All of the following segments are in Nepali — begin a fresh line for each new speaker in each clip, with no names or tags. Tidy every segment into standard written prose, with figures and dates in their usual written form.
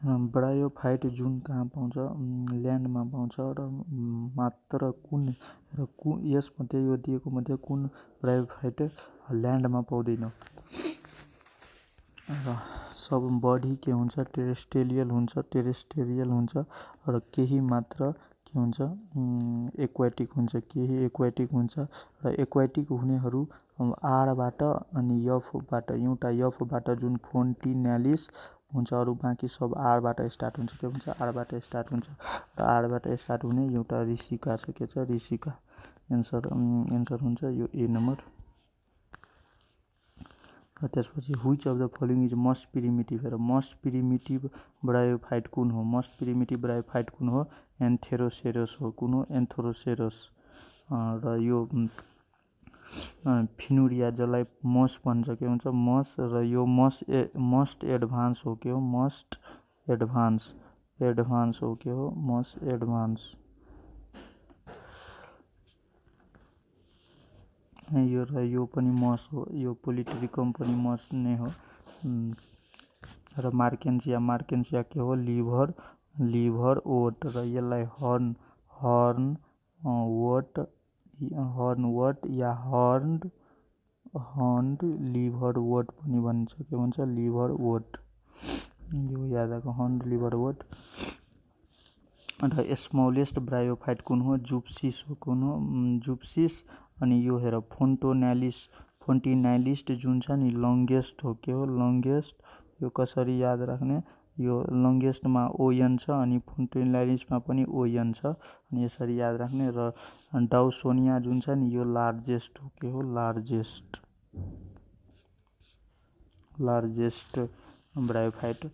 ब्रायोफाइट जुन कहाँ पाउँछ? ल्यान्डमा पाउँछ र मात्र कुन यसमध्ये यो दिएको मध्ये कुन ब्रायोफाइट ल्यान्डमा पाउँदैन? र सब बढी के हुन्छ? टेरेस्ट्रियल हुन्छ र केही मात्र के हुन्छ? एक्वाटिक हुन्छ। केही एक्वाटिक हुन्छ र एक्वाटिक हुनेहरू आरबाट अनि एफबाट एउटा एफबाट जुन फोन्टिनालिस हुन्छ, अरू बाँकी सब आरबाट स्टार्ट हुन्छ। के हुन्छ? आरबाट स्टार्ट हुन्छ र आरबाट स्टार्ट हुने एउटा ऋषिका छ। के छ? ऋषिका। एन्सर हुन्छ यो ए नम्बर। र त्यसपछि which of the following is most primitive? र मोस्ट प्रिमिटिभ ब्रायोफाइट कुन हो? मोस्ट प्रिमिटिभ ब्रायोफाइट कुन हो? एन्थेरोसेरस हो। कुन हो? एन्थेरोसेरस। र यो फिनुरिया जसलाई मस भन्छ, के हुन्छ? मस। र यो मस्ट एडभान्स हो। के हो? मस्ट एडभान्स हो। के हो? Must advance. यो पनि मस हो। यो पोलिट्रिकम पनि मस नै हो। र मार्केन्सिया के हो? Liverwort. र यसलाई हर्न वट या हर्न्ड लिभर वट पनि भन्छ। के भन्छ? Liverwort. यो याद राख, हर्न्ड लिभर वट। र स्मलेस्ट ब्रायोफाइट कुन हो? जुप्सिस हो। कुन हो? जुप्सिस। अनि यो हेर, फोन्टिनालिस्ट जुन छ नि, लङ्गेस्ट हो। के हो? लङ्गेस्ट। यो कसरी याद राख्ने? यो लङ्गेस्टमा ओएन छ अनि फोन्टिनालिस्टमा पनि ओएन छ, अनि यसरी याद राख्ने। र डाउसोनिया जुन छ नि, यो लार्जेस्ट हो। के हो? Largest bryophyte.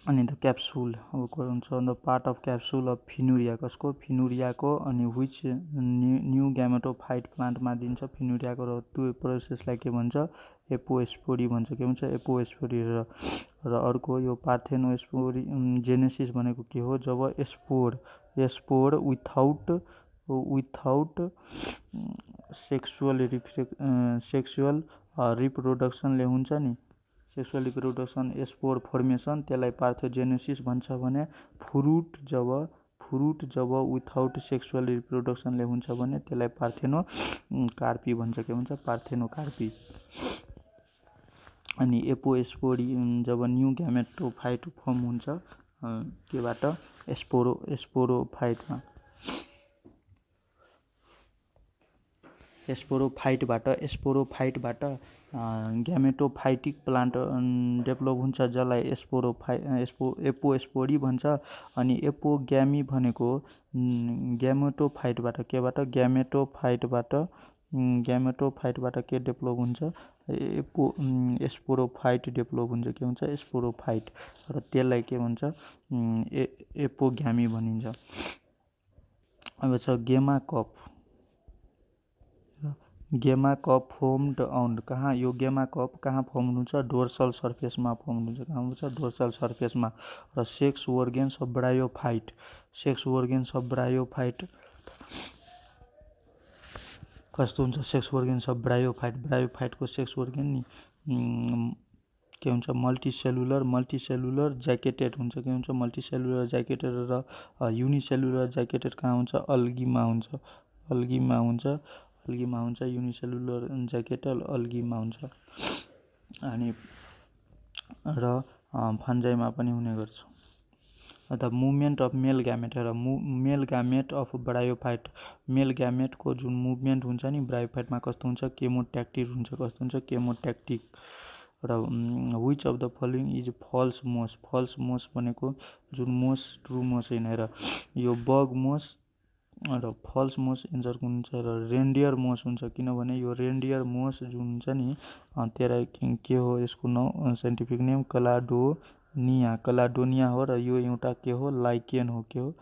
अनि द क्याप्सुल हुन्छ the part of capsule of funaria. कसको? फिनुरियाको। अनि व्हिच न्यू ग्यामेटोफाइट प्लान्टमा दिन्छ फिनुरियाको। र त्यो प्रोसेसलाई के भन्छ? एपोस्पोरी भन्छ। के भन्छ? एपोस्पोरी। र अर्को यो पार्थेनोस्पोरी जेनेसिस भनेको के हो? जब स्पोर विथाउट सेक्सुअल रिप्रोडक्सनले हुन्छ नि, सेक्सुअल रिप्रोडक्सन स्पोर फर्मेसन, त्यसलाई पार्थेनोजेनेसिस भन्छ भने फ्रुट जब विथाउट सेक्सुअल रिप्रोडक्सनले हुन्छ भने त्यसलाई पार्थेनोकार्पी भन्छ। के भन्छ? पार्थेनोकार्पी। अनि एपोस्पोरी जब न्यू ग्यामेटोफाइट फर्म हुन्छ केबाट? स्पोरोफाइटबाट ग्यामेटोफाइटिक प्लान्ट डेभलप हुन्छ, जसलाई एपोस्पोरी भन्छ। अनि एपोग्यामी भनेको ग्यामेटोफाइटबाट केबाट? ग्यामेटोफाइटबाट के डेभलप हुन्छ? स्पोरोफाइट डेभलप हुन्छ। के हुन्छ? स्पोरोफाइट। र त्यसलाई के भन्छ? एपोग्यामी भनिन्छ। अब छ गेमा कप फोर्मड अन कहाँ? यो गेमा कप कहाँ फर्म हुन्छ? डोर्सल सर्फेसमा फर्म हुन्छ। कहाँ हुन्छ? डोर्सल सर्फेसमा। र सेक्स ओर्गेन्स अफ ब्रायोफाइट कस्तो हुन्छ? सेक्स ओर्गेन्स अफ ब्रायोफाइटको सेक्स ओर्गेन नि के हुन्छ? मल्टिसेलुलर ज्याकेटेड हुन्छ। के हुन्छ? मल्टिसेलुलर ज्याकेटेड। र युनिसेलुलर ज्याकेटेड कहाँ हुन्छ? अल्गीमा हुन्छ। युनिसेलुलर ज्याकेटेड अल्गीमा हुन्छ। अनि र फन्जाइमा पनि हुने गर्छ। The movement of male gamete. र मेल ग्यामेट अफ ब्रायोफाइट, मेल ग्यामेटको जुन मुभमेन्ट हुन्छ नि ब्रायोफाइटमा कस्तो हुन्छ? केमोट्याक्टिक हुन्छ। कस्तो हुन्छ? केमोट्याक्टिक। र which of the following is false मोस भनेको जुन मोस ट्रु मोस होइन। र यो बग मोस र फल्स मोस एन्सर कुन हुन्छ? र रेन्डियर मोस हुन्छ। किनभने यो रेन्डियर मोस जुन हुन्छ नि, त्यसलाई के हो? यसको नाउँ साइन्टिफिक नेम क्लाडोनिया हो। र यो एउटा के हो? लाइकेन हो। के हो?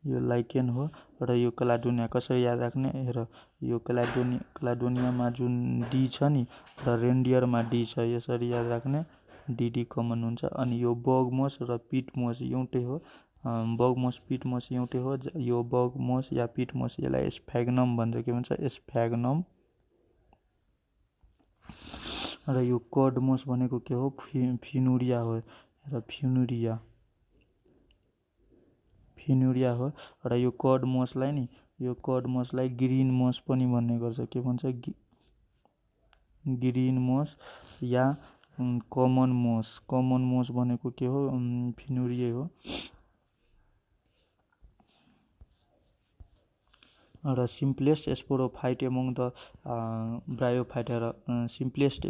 यो लाइकेन हो। र यो क्लाडोनिया कसरी याद राख्ने? र यो क्लाडोनियामा जुन डी छ नि, र रेन्डियरमा डी छ, यसरी याद राख्ने। डी कमन हुन्छ। अनि यो बगमोस र पिटमोस एउटै हो। बगमोस पिटमोस एउटै हो। यो बगमोस या पिटमोस यसलाई स्फ्याग्नम भन्छ। के भन्छ? स्फ्याग्नम। र यो कर्डमोस भनेको के हो, फिनुरिया हो र फिनुरिया हो। र यो कर्डमोसलाई ग्रिन मोस पनि भन्ने गर्छ। के भन्छ, ग्रिन मोस या कमन मोस भनेको के हो, फिनुरिया हो। र simplest sporophyte among the bryophyte र सिम्प्लेस्ट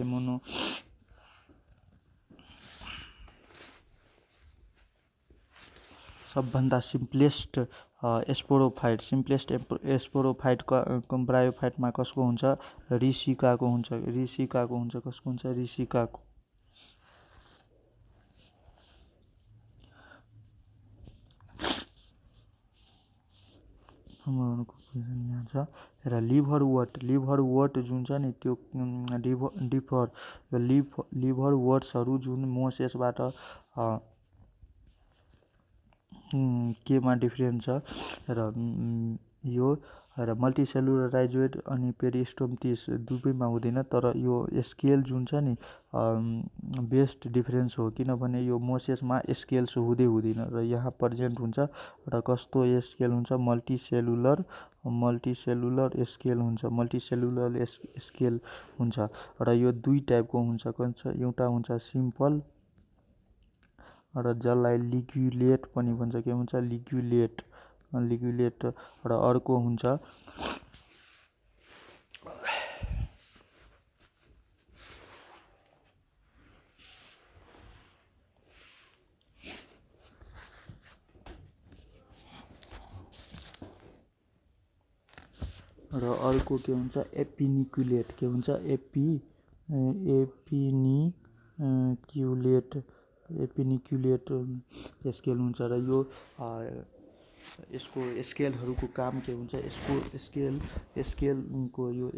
सबभन्दा सिम्प्लेस्ट स्पोरोफाइट ब्रायोफाइटमा कसको हुन्छ, रिसिकाको हुन्छ। कसको हुन्छ, रिसिकाको। यहाँ छ र लिभरवर्ट जुन छ नि त्यो लिभरवर्ट्सहरू जुन मोसेसबाट केमा डिफ्रेन्ट छ र मल्टिसेलुलर राइजोइड अनि पेरिस्टोमटिस दुवैमा हुँदैन। तर यो स्केल जुन छ नि बेस्ट डिफ्रेन्स हो, किनभने यो मोसेसमा स्केल्स हुँदैन र यहाँ प्रेजेन्ट हुन्छ। र कस्तो स्केल हुन्छ, मल्टिसेलुलर स्केल हुन्छ। र यो दुई टाइपको हुन्छ। एउटा हुन्छ सिम्पल र जसलाई लिग्युलेट पनि भन्छ। के भन्छ, लिग्युलेट। र अर्को हुन्छ के हुन्छ, एपिनिक्युलेट। के हुन्छ, एपिनिक्युलेट स्केल हुन्छ। र यो यसको स्केलहरूको काम के हुन्छ,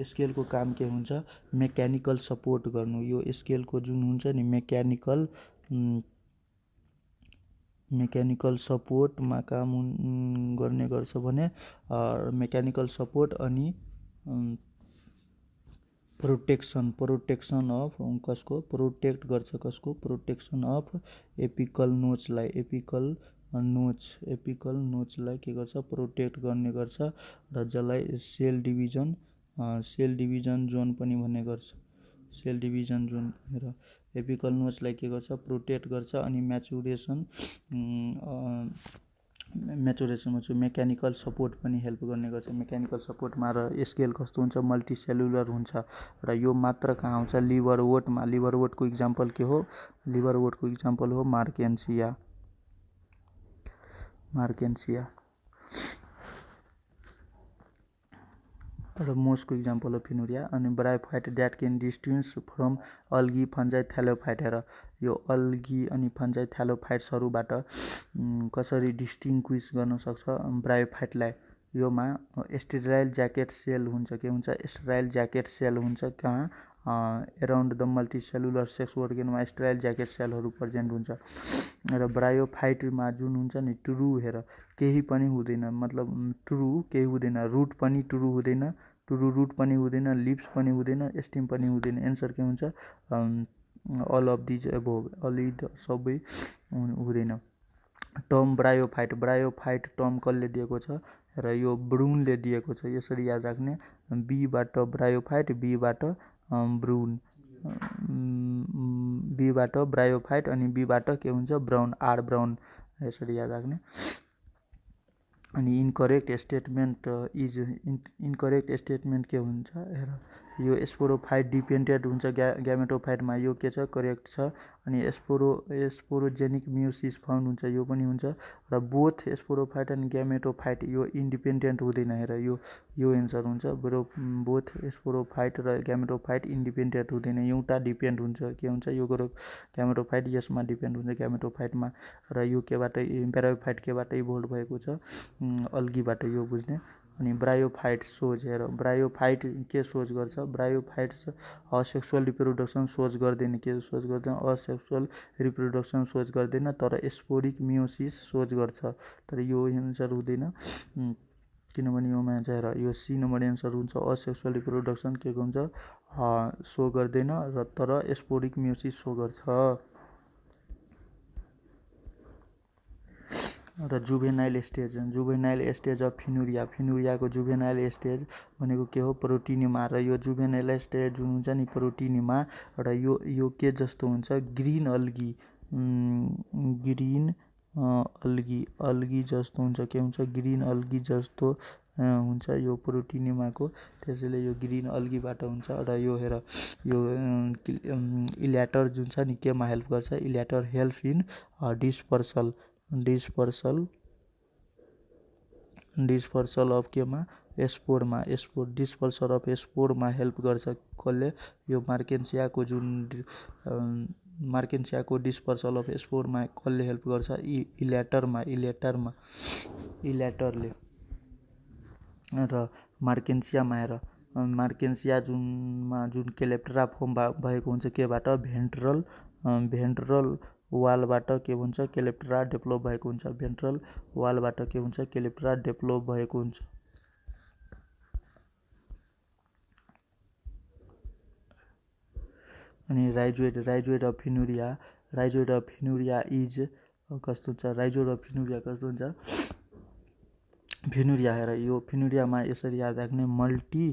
स्केलको काम के हुन्छ, मेकानिकल सपोर्ट गर्नु। यो स्केलको जुन हुन्छ नि मेकानिकल सपोर्टमा काम गर्ने गर्छ भने मेकानिकल सपोर्ट अनि प्रोटेक्सन अफ कसको, प्रोटेक्सन अफ एपिकल नोचलाई के गर्छ, प्रोटेक्ट गर्ने गर्छ। र जसलाई सेल डिभिजन जोन पनि भन्ने गर्छ। सेल डिभिजन जोन र एपिकल नोचलाई के गर्छ, प्रोटेक्ट गर्छ। अनि म्याचुरेसनमा चाहिँ मेकानिकल सपोर्ट पनि हेल्प गर्ने गर्छ। मेकानिकल सपोर्टमा र स्केल कस्तो हुन्छ, मल्टिसेलुलर हुन्छ। र यो मात्र कहाँ आउँछ, लिभरवर्टमा। लिभरवर्टको इक्जाम्पल के हो, मार्केन्सिया। र मोसको इक्जाम्पल हो फिनुरिया। अनि bryophyte that can distinguish from algae, fungi, thallophyte. र यो अल्गी अनि फन्जाई, थ्यालोफाइट्सहरूबाट कसरी डिस्टिङ्विस गर्न सक्छ ब्रायोफाइटलाई, योमा स्टेराइल ज्याकेट सेल हुन्छ। के हुन्छ, स्टेराइल ज्याकेट सेल हुन्छ। कहाँ, एराउन्ड द मल्टिसेलुलर सेक्स अर्गेनमा स्टेराइल ज्याकेट सेलहरू प्रेजेन्ट हुन्छ। र ब्रायोफाइटमा जुन हुन्छ नि टुरु केही पनि हुँदैन, मतलब केही हुँदैन, रुट पनि हुँदैन, रुट पनि हुँदैन, लिप्स पनि हुँदैन, स्टेम पनि हुँदैन। एन्सर के हुन्छ, अल अफ दिज एबोभ, सबै हुँदैन। टर्म ब्रायोफाइट टर्म कसले दिएको छ, र यो ब्रुनले दिएको छ। यसरी याद राख्ने, बीबाट ब्रायोफाइट, बीबाट ब्रुन, बीबाट ब्रायोफाइट अनि बीबाट के हुन्छ, ब्राउन, आर ब्राउन। यसरी याद राख्ने। अनि इन्करेक्ट स्टेटमेन्ट के हुन्छ, यो स्पोरोफाइट डिपेन्डेन्ट हुन्छ ग्यामेटोफाइटमा, यो के छ, करेक्ट छ। अनि स्पोरोजेनिक मियोसिस फाउन्ड हुन्छ, यो पनि हुन्छ। र बोथ स्पोरोफाइट अनि ग्यामेटोफाइट यो इन्डिपेन्डेन्ट हुँदैन। हेर, यो एन्सर हुन्छ। बोथ स्पोरोफाइट र ग्यामेटोफाइट इन्डिपेन्डेन्ट हुँदैन, एउटा डिपेन्ड हुन्छ। के हुन्छ, यो ग्यामेटोफाइट यसमा डिपेन्ड हुन्छ, ग्यामेटोफाइटमा। र यो केबाट, ब्रायोफाइट केबाट इभोल्भ भएको छ, अल्गीबाट, यो बुझ्ने। अनि ब्रायोफाइट सोज, हेर, ब्रायोफाइट के सोच गर्छ, ब्रायोफाइट असेक्सुअल रिप्रोडक्सन सोच गर्दैन। के सोच गर्दैन, असेक्सुअल रिप्रोडक्सन सोच गर्दैन, तर स्पोरिक मियोसिस सोच गर्छ। तर यो एन्सर हुँदैन। किनभने योमा चाहिँ हेर यो सी नम्बर एन्सर हुन्छ। असेक्सुअल रिप्रोडक्सन के हुन्छ सो गर्दैन र तर स्पोरिक म्योसिस सो गर्छ। र जुभेनाइल स्टेज अफ फिनुरियाको जुभेनाइल स्टेज भनेको के हो प्रोटिनिमा। र यो जुभेनाइल स्टेज जुन हुन्छ नि प्रोटिनिमा र यो के जस्तो हुन्छ ग्रिन अल्गी जस्तो हुन्छ। के हुन्छ ग्रिन अल्गी जस्तो हुन्छ यो प्रोटिनिमाको। त्यसैले यो ग्रिन अल्गीबाट हुन्छ। र यो हेर यो इल्याटर जुन छ नि केमा हेल्प गर्छ इल्याटर हेल्प इन डिस्पर्सल अफ केमा स्पोरमा डिस्पर्सल अफ स्पोरमा हेल्प गर्छ। कसले यो मार्केन्सियाको डिस्पर्सल अफ स्पोरमा कसले हेल्प गर्छ इल्याटरले। र मार्केन्सियामा हेर मार्केन्सिया जुन केलेप्टरा फर्म भएको हुन्छ केबाट भेन्ट्रल वालबाट के हुन्छ केलेप्टरा डेभलप भएको हुन्छ। भेन्ट्रल वालबाट के हुन्छ केलेप्टरा डेभलप भएको हुन्छ। अनि राइजोइड अफ फिनुरिया इज कस्तो हुन्छ फिनुरिया हेर यो फिनुरियामा यसरी याद राख्ने मल्टी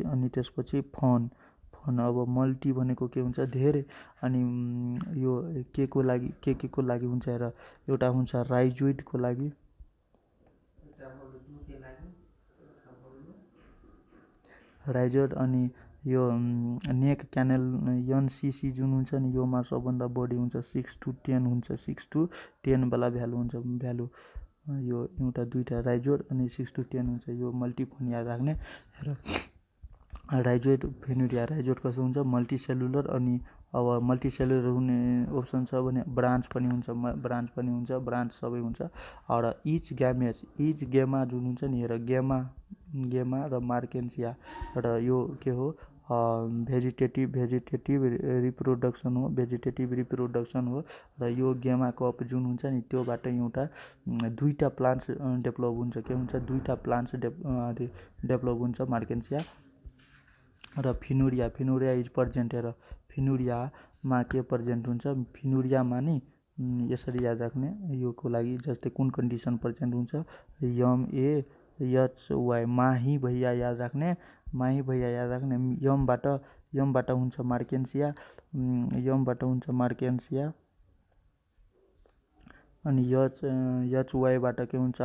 अनि त्यसपछि फन। अब मल्टी भनेको के हुन्छ धेरै अनि यो के को लागि हुन्छ हेर एउटा हुन्छ राइजोइडको लागि अनि यो नेक क्यानल एनसीसी जुन हुन्छ नि योमा सबभन्दा बढी हुन्छ 6 to 10 हुन्छ। 6 to 10 वाला भ्यालु हुन्छ यो एउटा दुईटा राइजोइड अनि 6 to 10 हुन्छ। यो मल्टिफोन याद राख्ने। हेर राइजोइड कस्तो हुन्छ मल्टिसेलुलर अनि अब मल्टिसेलुलर हुने अप्सन छ भने ब्रान्च पनि हुन्छ ब्रान्च सबै हुन्छ। र इच गेमा जुन हुन्छ नि हेर गेमा र मार्केन्सिया र यो के हो भेजिटेटिभ रिप्रोडक्सन हो। र यो गेमा कप जुन हुन्छ नि त्योबाट एउटा दुईटा प्लान्ट्स डेभलप हुन्छ। के हुन्छ दुईटा प्लान्ट्स डेभलप हुन्छ मार्केन्सिया। र फिनुरिया इज प्रेजेन्ट हेर फिनुरियामा के प्रेजेन्ट हुन्छ फिनुरियामा नि यसरी याद राख्ने योको लागि जस्तै कुन कन्डिसन प्रेजेन्ट हुन्छ MAHY माही भैया याद राख्ने यमबाट हुन्छ मार्केन्सिया अनि HYबाट के हुन्छ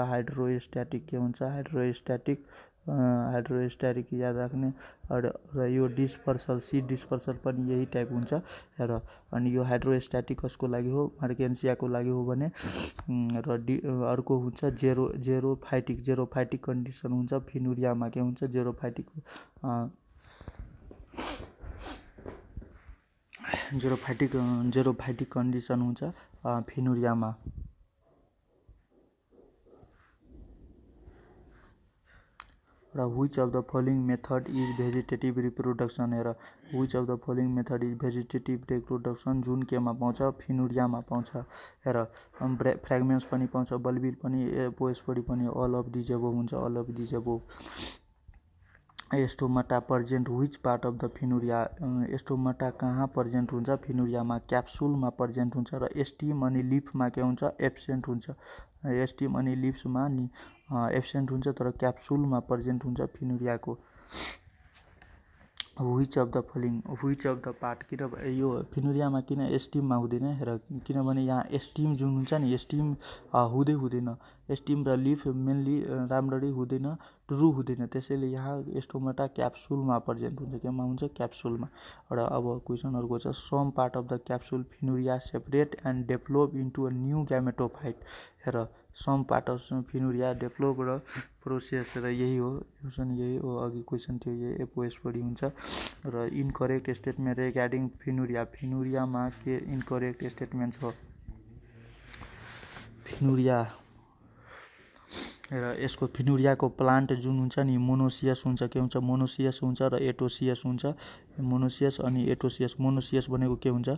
हाइड्रोस्ट्याटिक याद राख्ने। र यो डिस्पर्सल पनि यही टाइप हुन्छ हेर। अनि यो हाइड्रोस्ट्याटिक कसको लागि हो मार्केन्सियाको लागि हो भने र अर्को हुन्छ जेरोफाइटिक कन्डिसन हुन्छ फिनुरियामा के हुन्छ जेरोफाइटिक कन्डिसन हुन्छ फिनुरियामा। र which of the following method is vegetative reproduction हेर which of the following method is vegetative reproduction जुन केमा पाउँछ फिनुरियामा पाउँछ। हेर फ्रेगमेन्ट्स पनि पाउँछ बल्बिल पनि पोस्पोडी पनि अल अफ दिज एबोभ हुन्छ stomata present which part of the funaria stomata कहाँ प्रेजेन्ट हुन्छ फिनुरियामा क्याप्सुलमा प्रेजेन्ट हुन्छ। र स्टिम अनि लिफमा के हुन्छ एब्सेन्ट हुन्छ। स्टिम अनि लिप्समा नि एब्सेन्ट हुन्छ तर क्याप्सुलमा प्रेजेन्ट हुन्छ फिनुरियाको। व्हिच अफ द पार्ट किन यो फिनुरियामा किन स्टिममा हुँदैन हेर किनभने यहाँ स्टिम जुन हुन्छ नि स्टिम हुँदैन स्टिम र लिफ मेनली राम्ररी हुँदैन त्यसैले यहाँ एस्टोमाटा क्याप्सुलमा प्रेजेन्ट हुन्छ। केमा हुन्छ क्याप्सुलमा। र अब क्वेसन अर्को छ some part of the capsule funaria separate and develop into a new gametophyte. हेर some part of funaria develop र प्रोसेस र यही हो अघि क्वेसन थियो यही पोस्पोडी हुन्छ। र इनकरेक्ट स्टेटमेन्ट रिगार्डिङ फिनुरियामा के इनकरेक्ट स्टेटमेन्ट छ र यसको फिनुरियाको प्लान्ट जुन हुन्छ नि मोनोसियस हुन्छ। के हुन्छ मोनोसियस हुन्छ र एटोसियस हुन्छ। मोनोसियस अनि एटोसियस भनेको के हुन्छ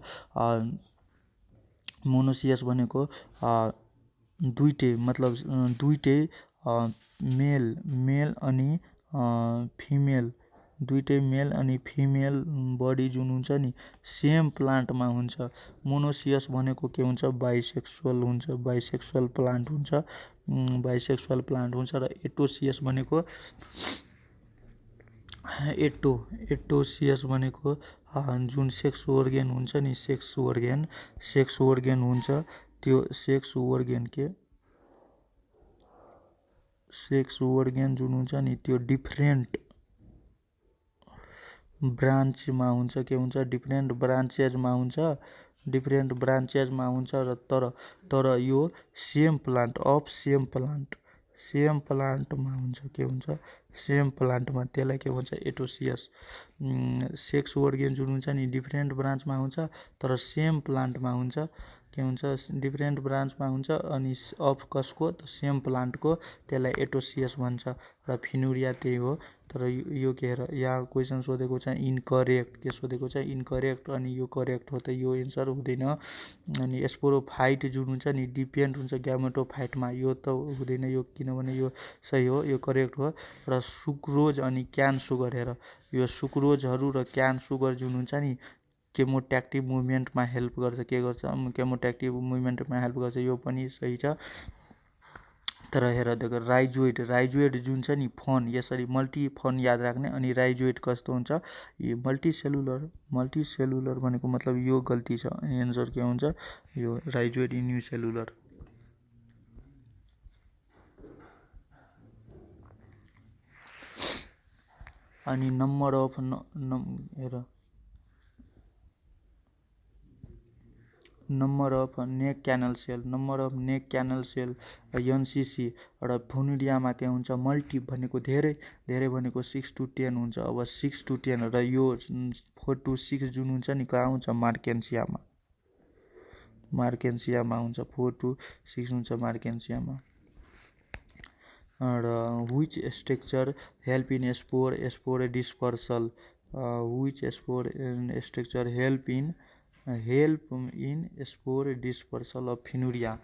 मोनोसियस भनेको दुईटै मतलब दुईटै मेल अनि फिमेल, दुईटै मेल अनि फिमेल बडी जुन हुन्छ नि सेम प्लान्टमा हुन्छ। मोनोसियस भनेको के हुन्छ, बाइसेक्सुअल हुन्छ, बाइसेक्सुअल प्लान्ट हुन्छ, र एटोसियस भनेको एटोसियस भनेको जुन सेक्स ओर्गेन हुन्छ नि, सेक्स ओर्गेन हुन्छ, त्यो सेक्स ओर्गेन जुन हुन्छ नि त्यो डिफ्रेन्ट ब्रान्चमा हुन्छ। के हुन्छ, डिफ्रेन्ट ब्रान्चेजमा हुन्छ, र तर यो सेम प्लान्टमा हुन्छ। के हुन्छ, सेम प्लान्टमा, त्यसलाई के भन्छ, एटोसियस। सेक्स ओर्गेन जुन हुन्छ नि डिफ्रेन्ट ब्रान्चमा हुन्छ तर सेम प्लान्टमा हुन्छ। के हुन्छ, डिफ्रेन्ट ब्रान्चमा हुन्छ अनि अफ कसको, सेम प्लान्टको, त्यसलाई एटोसियस भन्छ। र फिनुरिया त्यही हो। तर यो के हेर, यहाँ क्वेसन सोधेको छ इन्करेक्ट, के सोधेको छ, इन्करेक्ट, अनि यो करेक्ट हो त यो एन्सर हुँदैन। अनि स्पोरोफाइट जुन हुन्छ नि डिपेन्ड हुन्छ ग्यामेटोफाइटमा, यो त हुँदैन यो, किनभने यो सही हो, यो करेक्ट हो। र सुक्रोज अनि क्यान सुगर, हेर यो सुक्रोजहरू र क्यान सुगर जुन हुन्छ नि केमोट्याक्टिभ मुभमेन्टमा हेल्प गर्छ। के गर्छ, केमोट्याक्टिभ मुभमेन्टमा हेल्प गर्छ, यो पनि सही छ। तर हेर देख, राइजोइड जुन छ नि फन, यसरी मल्टी फन याद राख्ने। अनि राइजोइड कस्तो हुन्छ, यो मल्टिसेलुलर भनेको मतलब यो गल्ती छ, एन्सर के हुन्छ, यो राइजोइड युनिसेलुलर। अनि नम्बर अफ हेर, number of neck canal cell, NCC. र फिनुरियामा के हुन्छ, मल्टी भनेको धेरै भनेको 6 to 10 हुन्छ। अब 6 to 10 र यो 4 to 6 जुन हुन्छ नि कहाँ हुन्छ, मार्केन्सियामा हुन्छ, 4 to 6 हुन्छ मार्केन्सियामा। र which structure help in spore dispersal, which structure help in spore dispersal of funaria.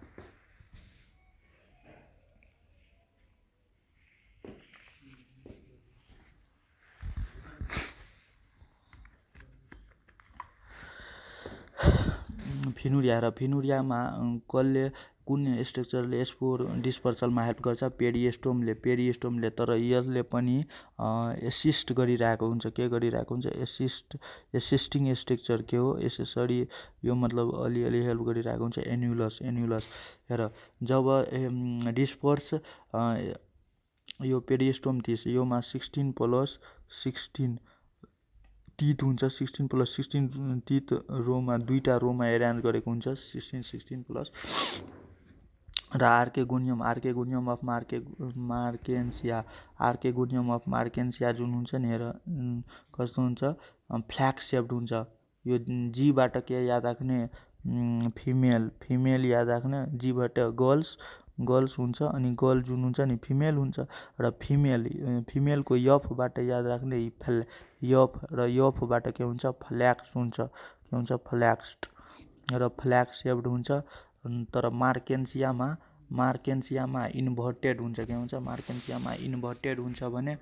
फिनुरियामा कुन स्ट्रक्चरले स्पोर डिस्पर्सलमा हेल्प गर्छ, पेरिस्टोमले। तर यसले पनि एसिस्ट गरिरहेको हुन्छ। के गरिरहेको हुन्छ, एसिस्टिङ स्ट्रक्चर के हो, यसरी यो मतलब अलिअलि हेल्प गरिरहेको हुन्छ, एन्युलस। हेर, जब डिस्पर्स यो पेरिस्टोम थिस, योमा 16+16 टिथ हुन्छ, 16+16 टिथ रोमा, दुईटा रोमा एरेन्ज गरेको हुन्छ, 16 प्लस। र आर्केगोनियम अफ मार्केन्सिया जुन हुन्छ नि, हेर कस्तो हुन्छ, फ्ल्याग सेप्ड हुन्छ। यो जीबाट के याद राख्ने, फिमेल याद राख्ने, जीबाट गर्ल्स हुन्छ, अनि गर्ल जुन हुन्छ नि फिमेल हुन्छ। र फिमेलको यफबाट याद राख्ने यफ, र यफबाट के हुन्छ, फ्ल्याक्स हुन्छ। के हुन्छ, फ्ल्याक्स्ड, र फ्ल्याग सेप्ड हुन्छ। तर मार्केन्सियामा इन्भर्टेड हुन्छ। के हुन्छ, मार्केन्सियामा इन्भर्टेड हुन्छ भने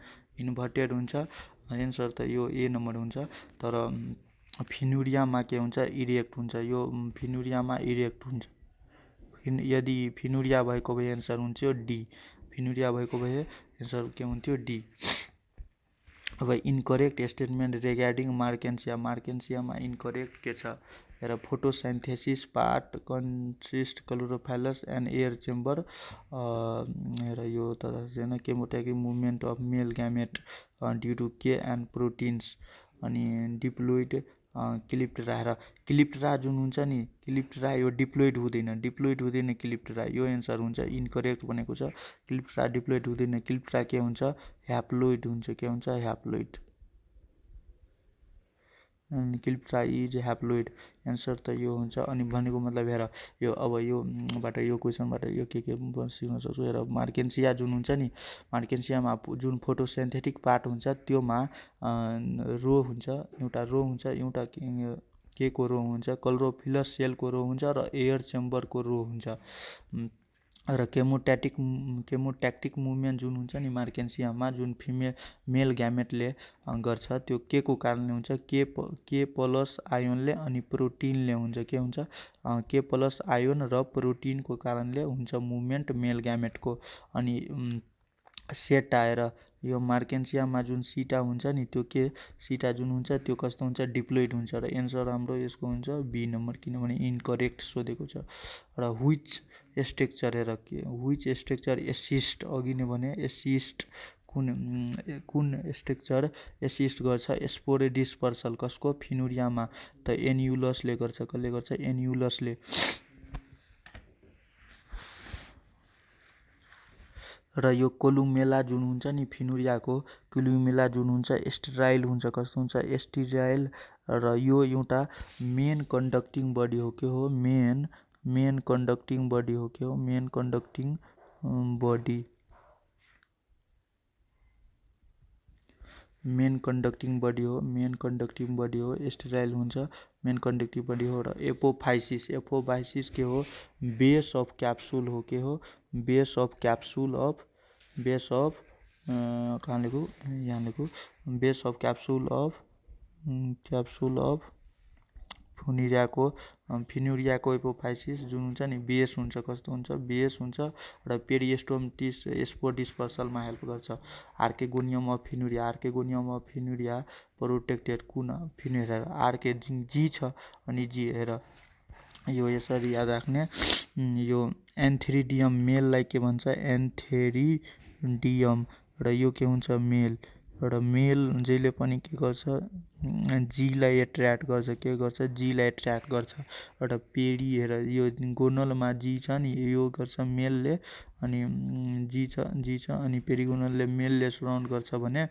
एन्सर त यो ए नम्बर हुन्छ। तर फिनुरियामा के हुन्छ, इरेक्ट हुन्छ। यो फिनुरियामा इरेक्ट हुन्छ। यदि फिनुरिया भएको भए एन्सर हुन्थ्यो डी, एन्सर के हुन्थ्यो, डी। अब इन्करेक्ट स्टेटमेन्ट रिगार्डिङ मार्केन्सियामा इन्करेक्ट के छ, हेर, photosynthesis part consist chlorophylls and air chamber. हेर यो त छैन, chemotactive movement of male gamete due to के एन्ड प्रोटिन्स। अनि डिप्लोइड क्लिप्टेरा, हेर क्लिप्टेरा जुन हुन्छ नि, क्लिप्टेरा यो डिप्लोइड हुँदैन, क्लिप्टेरा, यो एन्सर हुन्छ, इन्करेक्ट भनेको छ। क्लिप्टेरा डिप्लोइड हुँदैन, क्लिप्टेरा के हुन्छ, ह्याप्लोइड हुन्छ। के हुन्छ, ह्याप्लोइड। क्लिप्टेरा इज ह्याप्लोइड, एन्सर त यो हुन्छ। अनि भनेको मतलब हेर, यो अब योबाट यो क्वेसनबाट यो के सिक्न सक्छु, हेर मार्केन्सिया जुन हुन्छ नि, मार्केन्सियामा जुन फोटोसिन्थेटिक पार्ट हुन्छ त्योमा रो हुन्छ, एउटा के को रो हुन्छ, क्लोरोफिलस सेलको रो हुन्छ र एयर चेम्बरको रो हुन्छ। र केमोट्याक्टिक मुभमेन्ट जुन हुन्छ नि मार्केन्सियामा, जुन मेल ग्यामेटले गर्छ, त्यो के को कारणले हुन्छ, के प्लस आयोनले अनि प्रोटिनले हुन्छ। के हुन्छ, के प्लस आयोन र प्रोटिनको कारणले हुन्छ मुभमेन्ट मेल ग्यामेटको। अनि सेट आएर यो मार्केन्सियामा जुन सिटा हुन्छ नि, त्यो के सिटा जुन हुन्छ त्यो कस्तो हुन्छ, डिप्लोइड हुन्छ। र एन्सर हाम्रो यसको हुन्छ बी नम्बर, किनभने इन्करेक्ट सोधेको छ। र व्हिच स्ट्रक्चर हेर, व्हिच स्ट्रक्चर एसिस्ट, अघि नै भने एसिस्ट कुन स्ट्रक्चर एसिस्ट गर्छ, स्पोर डिस्पर्सल कसको, फिनुरियामा, त एन्युलसले गर्छ। कसले गर्छ, एन्युलसले। र यो कोलुमेला जुन हुन्छ नि फिनुरियाको, कोलुमेला जुन हुन्छ स्टेराइल हुन्छ। कस्तो हुन्छ, स्टेराइल। र यो एउटा मेन कन्डक्टिङ बडी हो। के हो, मेन कन्डक्टिङ बडी हो। के हो, main conducting body, main conducting body हो। मेन कन्डक्टिङ बडी हो, स्टेराइल हुन्छ, मेन कन्डक्टिङ बडी हो। र एपोफाइसिस के हो, बेस अफ क्याप्सुल हो। के हो, base of capsule of, base of कहाँ लेखु, यहाँ लेखु, base of capsule of फिनुरियाको apophysis जुन हुन्छ नि बेस हुन्छ। कस्तो हुन्छ, बेस हुन्छ। र पेरिस्टोम स्पोर डिस्पर्सलमा हेल्प गर्छ। आर्केगोनियम अफ फिनुरिया प्रोटेक्टेड कुन फिनुरिया, आर्के जी छ अनि जी हेर, यो यसरी याद राख्ने। यो एन्थेरिडियम मेललाई के भन्छ, एन्थेरिडियम। र यो के हुन्छ, मेल। र मेल जहिले पनि के गर्छ, जीलाई एट्र्याक्ट गर्छ। के गर्छ, जीलाई एट्र्याक्ट गर्छ। र पेरी हेर, यो गोनलमा जी छ नि, यो गर्छ मेलले, अनि जी छ अनि पेरिगोनलले मेलले सराउन्ड गर्छ भने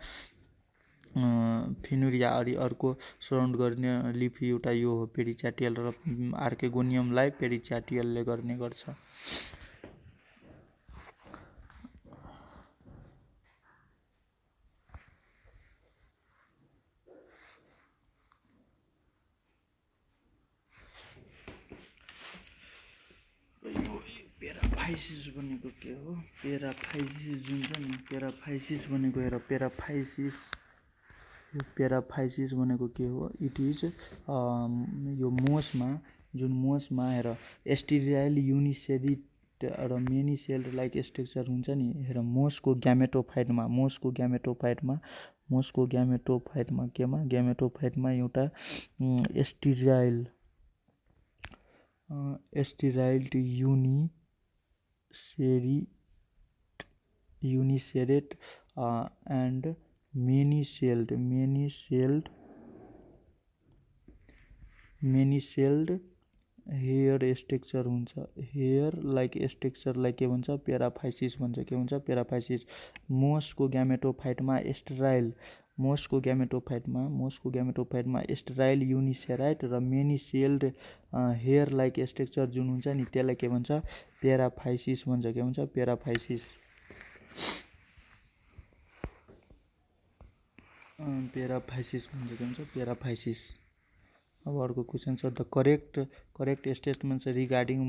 फिनुरिया अर्को सराउन्ड गर्ने लिफी एउटा यो हो पेरिच्याटियल। र आर्केगोनियमलाई पेरिच्याटियलले गर्ने गर्छ। पेराफाइसिस भनेको के हो, पेराफाइसिस जुन छ नि, पेराफाइसिस भनेको हेर, पेराफाइसिस भनेको के हो, इट इज यो मोसमा हेर स्टेराइल युनिसेरिट र मेनी सेल्ड लाइक स्ट्रक्चर हुन्छ नि। हेर मोसको ग्यामेटोफाइटमा केमा, ग्यामेटोफाइटमा एउटा sterile uniseriate and many celled hair structure हुन्छ। हेयर लाइक स्ट्रक्चरलाई के भन्छ, पेराफाइसिस भन्छ। के भन्छ, पेराफाइसिस। मोसको ग्यामेटोफाइटमा स्टेराइल युनिसेराइट र many celled hair like structure जुन हुन्छ नि, त्यसलाई के भन्छ, पेराफाइसिस भन्छ। के भन्छ, पेराफाइसिस। भन्छ। के भन्छ, पेराफाइसिस। अब अर्को क्वेसन छ, द करेक्ट स्टेटमेन्ट्स रिगार्डिङ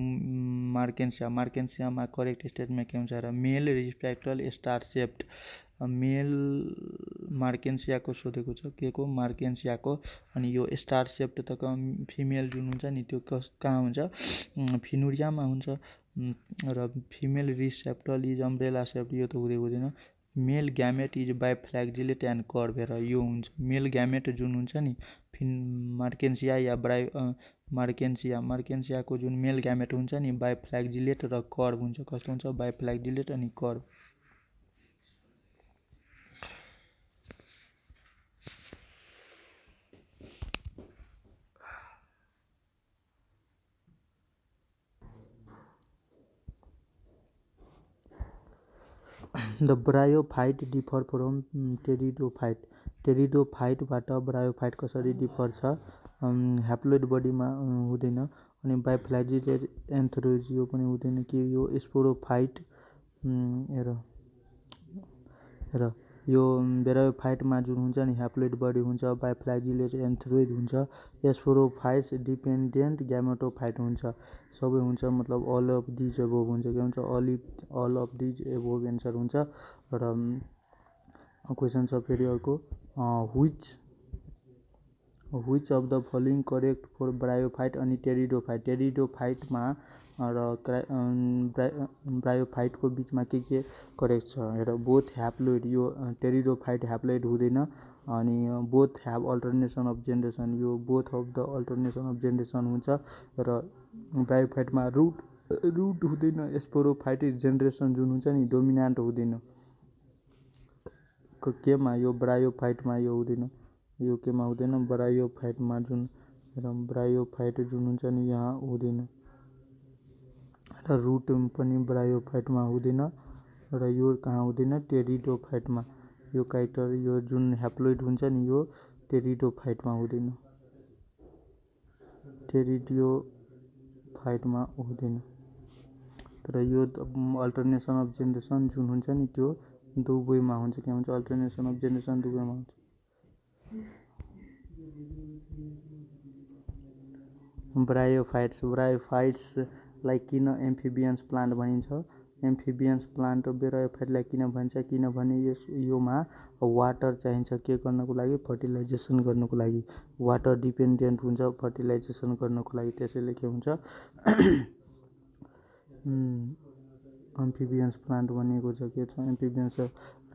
मार्केन्सियामा करेक्ट स्टेटमेन्ट के हुन्छ र मेल रिस्पेक्टल स्टार सेप्ड, मेल मार्केन्सियाको सोधेको छ। के को, मार्केन्सियाको। अनि यो स्टार सेप्ड त फिमेल जुन हुन्छ नि त्यो कहाँ हुन्छ, फिनुरियामा हुन्छ। र फिमेल रिसेप्टल इज अम्ब्रेला सेप्ड, यो त हुँदैन। मेल ग्यामेट इज बाइफ्ल्याजिलेट एन्ड कर्भ, हेर यो हुन्छ मेल ग्यामेट जुन हुन्छ नि मार्केन्सिया या मार्केन्सियाको जुन मेल ग्यामेट हुन्छ नि बाइफ्ल्याजिलेट र कर्भ हुन्छ। कस्तो हुन्छ, बाइफ्ल्याजिलेट अनि curve. The bryophyte differ from टेरिडोफाइटबाट ब्रायोफाइट कसरी डिफर छ, ह्याप्लोइड बडीमा हुँदैन। अनि बाइफ्ल्याजिलेट एन्थेरिजियो पनि हुँदैन। कि यो स्पोरोफाइट हेर यो ब्रायोफाइटमा जुन हुन्छ नि ह्याप्लोइड बडी हुन्छ, बायोफ्ल्याजिलेट एन्थ्रोइड हुन्छ, स्पोरोफाइट्स डिपेन्डेन्ट ग्यामेटोफाइट हुन्छ, सबै हुन्छ मतलब अल अफ दिज एबोभ हुन्छ। के हुन्छ all of these above answer हुन्छ। र क्वेसन छ फेरि अर्को which of the following correct for bryophyte अनि टेरिडोफाइट। टेरिडोफाइटमा र ब्रायोफाइटको बिचमा के करेक्ट छ हेर। बोथ ह्याप्लोइड, यो टेरिडोफाइट ह्याप्लोइड हुँदैन। अनि both have alternation of generation, यो both of the alternation of generation हुन्छ। र ब्रायोफाइटमा रुट हुँदैन। स्पोरोफाइटिस जेनेरेसन जुन हुन्छ नि डोमिनेन्ट हुँदैन। केमा यो ब्रायोफाइटमा यो हुँदैन, यो केमा हुँदैन ब्रायोफाइटमा जुन ब्रायोफाइट जुन हुन्छ नि यहाँ हुँदैन। र रुट पनि ब्रायोफाइटमा हुँदैन। र यो कहाँ हुँदैन टेरिडोफाइटमा। यो क्यारेक्टर यो जुन ह्याप्लोइड हुन्छ नि यो टेरिडोफाइटमा हुँदैन, टेरिडोफाइटमा हुँदैन। तर यो अल्टरनेसन अफ जेनेरेसन जुन हुन्छ नि त्यो दुवैमा हुन्छ। के हुन्छ अल्टरनेसन अफ जेनेरेसन दुवैमा हुन्छ। ब्रायोफाइट्सलाई किन एम्फिबियन्स प्लान्ट भनिन्छ? एम्फिबियन्स प्लान्ट ब्रायोफाइटलाई किन भन्छ? किनभने योमा वाटर चाहिन्छ के गर्नको लागि फर्टिलाइजेसन गर्नको लागि। वाटर डिपेन्डेन्ट हुन्छ फर्टिलाइजेसन गर्नको लागि, त्यसैले के हुन्छ एम्फिबियन्स प्लान्ट भनिएको छ। के छ एम्फिबियन्स।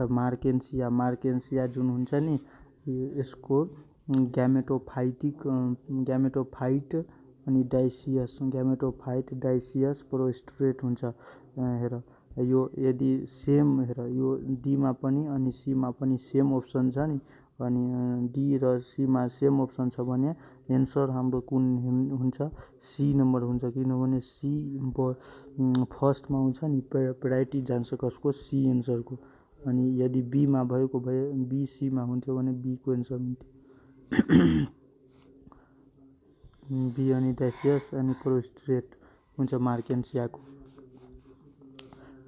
र मार्केन्सिया जुन हुन्छ नि यसको ग्यामेटोफाइट अनि डाइसियस प्रोस्ट्रेट हुन्छ। हेर यो यदि सेम हेर यो डीमा पनि अनि सीमा पनि सेम अप्सन छ नि, अनि डी र सीमा सेम अप्सन छ भने एन्सर हाम्रो कुन हुन्छ सी नम्बर हुन्छ। किनभने सी फर्स्टमा हुन्छ नि प्रायोरिटी जान्छ कसको सी एन्सरको। अनि यदि बीमा भएको भए बी सीमा हुन्थ्यो भने बीको एन्सर हुन्थ्यो। बी अनि डाइसियस अनि प्रोस्ट्रेट हुन्छ मार्केन्सियाको।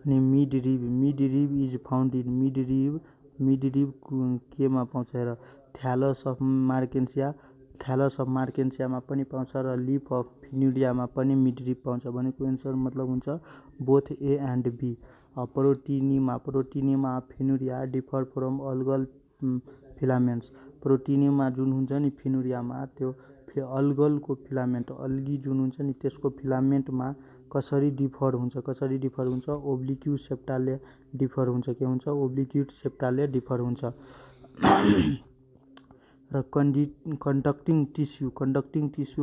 अनि mid rib is found in mid rib केमा पाउँछ हेर थ्यालस अफ मार्केन्सियामा पनि पाउँछ र लिफ अफ फिनुरियामा पनि मिड रिब पाउँछ। भनेको एन्सर मतलब हुन्छ both A and B. Protonema funaria differ from algal filaments. प्रोटिनियममा जुन हुन्छ नि फिनुरियामा त्यो अल्गलको फिलामेन्ट अल्गी जुन हुन्छ नि त्यसको फिलामेन्टमा कसरी डिफर हुन्छ ओब्लिक्युट सेप्टाले डिफर हुन्छ। के हुन्छ ओब्लिक्युट सेप्टाले डिफर हुन्छ। र कन्डक्टिङ टिस्यु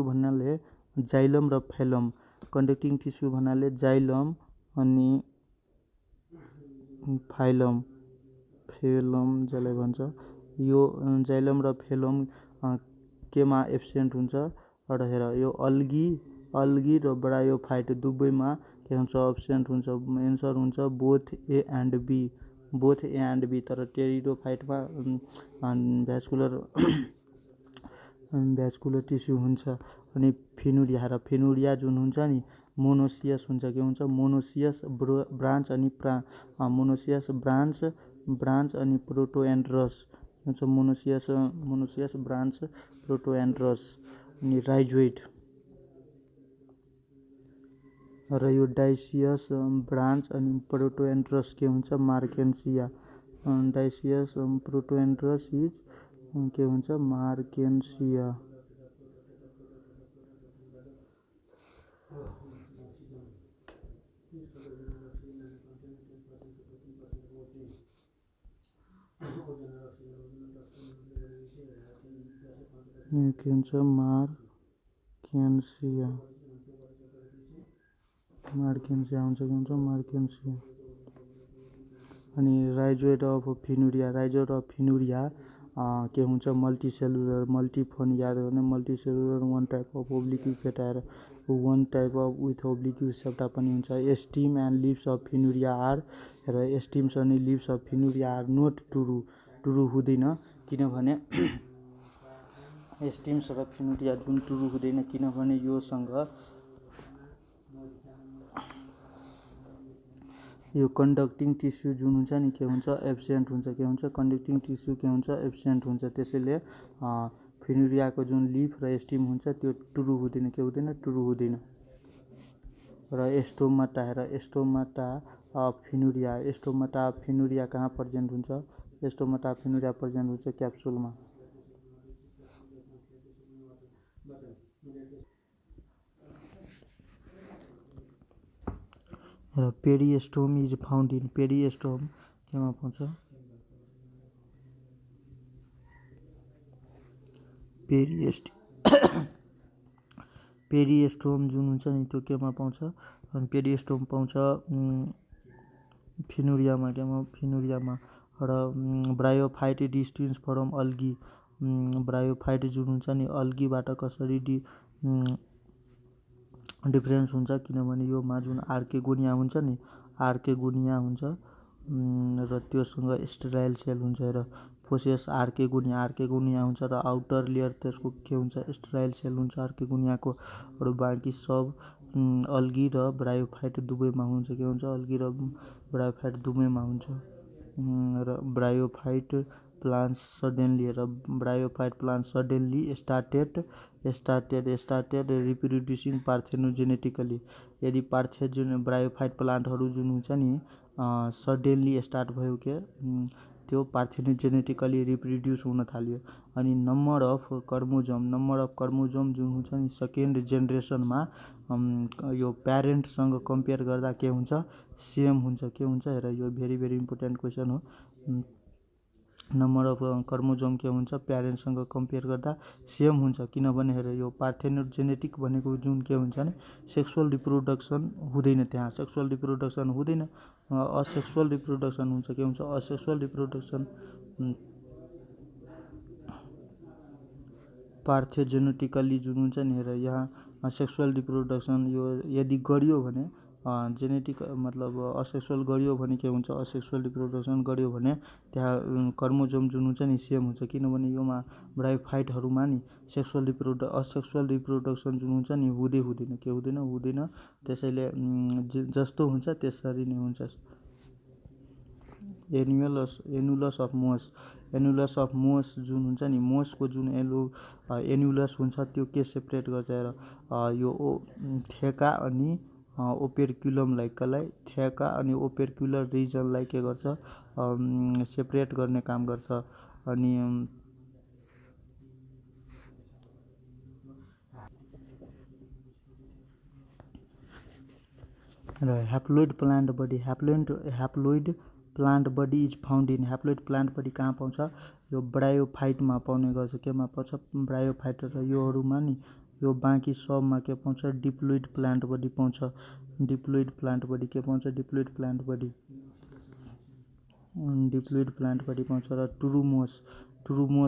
भन्नाले जाइलम र फेलम। कन्डक्टिङ टिस्यु भन्नाले जाइलम अनि फाइलम जसलाई भन्छ। यो जाइलम र फेलम केमा एब्सेन्ट हुन्छ? र हेर यो अल्गी र ब्रायोफाइट दुवैमा के हुन्छ एब्सेन्ट हुन्छ। एन्सर हुन्छ बोथ ए एन्ड बी। तर टेरिडोफाइटमा भ्यास्कुलर टिस्यु हुन्छ। अनि फिनुरिया जुन हुन्छ नि मोनोसियस हुन्छ। के हुन्छ मोनोसियस ब्रान्च अनि मोनोसियस ब्रान्च अनि प्रोटोएन्ड्रस हुन्छ। मोनोसियस ब्रान्च प्रोटोएन्ड्रस अनि राइजोइड। र यो डाइसियस ब्रान्च अनि प्रोटोएन्ड्रस के हुन्छ मार्केन्सिया। डाइसियस प्रोटोएन्ड्रस इज के हुन्छ मार्केन्सिया। के हुन्छ मार्केन्सिया हुन्छ। के हुन्छ मार्केन्सिया। अनि राइजोइड अफ फिनुरिया के हुन्छ मल्टिसेलुलर मल्टिफोन याद गर्ने multicellular one type of oblique फेटाएर one type of with oblique septa पनि हुन्छ। Stem and leaves of Funaria are र एस्टिम्स अनि leaves of Funaria are not true हुँदैन। किनभने एस्टिम्स र फिनुरिया जुन टुरु हुँदैन किनभने योसँग यो कन्डक्टिङ टिस्यु जुन हुन्छ नि के हुन्छ एब्सेन्ट हुन्छ, के हुन्छ कन्डक्टिङ टिस्यु के हुन्छ एब्सेन्ट हुन्छ। त्यसैले फिनुरियाको जुन लिफ र स्टिम हुन्छ त्यो टुरु हुँदैन, के हुँदैन टुरु हुँदैन। र एस्टोमाटा फिनुरिया कहाँ प्रेजेन्ट हुन्छ, एस्टोमाटा फिनुरिया प्रेजेन्ट हुन्छ क्याप्सुलमा। र पेरिएस्टोम इज फाउन्ड इन, पेरिएस्टोम केमा पाउँछ, पेरिएस्टोम जुन हुन्छ नि त्यो केमा पाउँछ, अनि पेरिएस्टोम पाउँछ फिनुरियामा, केमा फिनुरियामा। र ब्रायोफाइट डिस्टिन्स फ्रम अल्गी, ब्रायोफाइट जुन हुन्छ नि अल्गीबाट कसरी डिफ्रेन्स हुन्छ, किनभने योमा जुन आर्केगोनिया हुन्छ नि आर्केगोनिया हुन्छ र त्योसँग स्टेराइल सेल हुन्छ। र फोसेस आर्केगोनिया हुन्छ र आउटर लेयर त्यसको के हुन्छ स्टेराइल सेल हुन्छ आर्केगोनियाको। र बाँकी सब अल्गी र ब्रायोफाइट दुवैमा हुन्छ, के हुन्छ अल्गी र ब्रायोफाइट दुवैमा हुन्छ। र ब्रायोफाइट प्लान्ट्स सडेनली स्टार्टेड रिप्रोड्युसिङ पार्थेनोजेनेटिकली। यदि ब्रायोफाइट प्लान्टहरू जुन हुन्छ नि सडेनली स्टार्ट भयो के त्यो पार्थेनोजेनेटिकली रिप्रोड्युस हुन थाल्यो। अनि नम्बर अफ कर्मोजोम जुन हुन्छ नि सेकेन्ड जेनेरेसनमा यो प्यारेन्टसँग कम्पेयर गर्दा के हुन्छ सेम हुन्छ, के हुन्छ हेर यो भेरी इम्पोर्टेन्ट क्वेसन हो। नम्बर अफ कर्मोजोम के हुन्छ प्यारेन्टसँग कम्पेयर गर्दा सेम हुन्छ, किनभने हेर यो पार्थेनोजेनेटिक भनेको जुन के हुन्छ नि सेक्सुअल रिप्रोडक्सन हुँदैन, त्यहाँ सेक्सुअल रिप्रोडक्सन हुँदैन, असेक्सुअल रिप्रोडक्सन हुन्छ, के हुन्छ असेक्सुअल रिप्रोडक्सन। पार्थेनोजेनेटिकली जुन हुन्छ नि हेर यहाँ सेक्सुअल रिप्रोडक्सन यो यदि गरियो भने जेनेटिक मतलब असेक्सुअल गरियो भने के हुन्छ असेक्सुअल रिप्रोडक्सन गरियो भने त्यहाँ कर्मोजोम जुन हुन्छ नि सेम हुन्छ, किनभने योमा ब्रायोफाइटहरूमा नि असेक्सुअल रिप्रोडक्सन जुन हुन्छ नि हुँदैन, के हुँदैन। त्यसैले जस्तो हुन्छ त्यसरी नै हुन्छ। एनुलस अफ मोस जुन हुन्छ नि मोसको जुन एनुलस हुन्छ त्यो के सेपरेट गर्छ हेर यो थेका अनि ओपेर्क्युलर रिजनलाई के गर्छ सेपरेट गर्ने काम गर्छ। अनि र haploid plant body is found in, haploid plant body कहाँ पाउँछ यो ब्रायोफाइटमा पाउने गर्छ, केमा पाउँछ ब्रायोफाइट। र योहरूमा नि यो बाँकी सबमा के पाउँछ डिप्लोइड प्लान्ट बडी पाउँछ, डिप्लोइड प्लान्ट बडी के पाउँछ डिप्लोइड प्लान्ट बडी पाउँछ। र टुरुमोस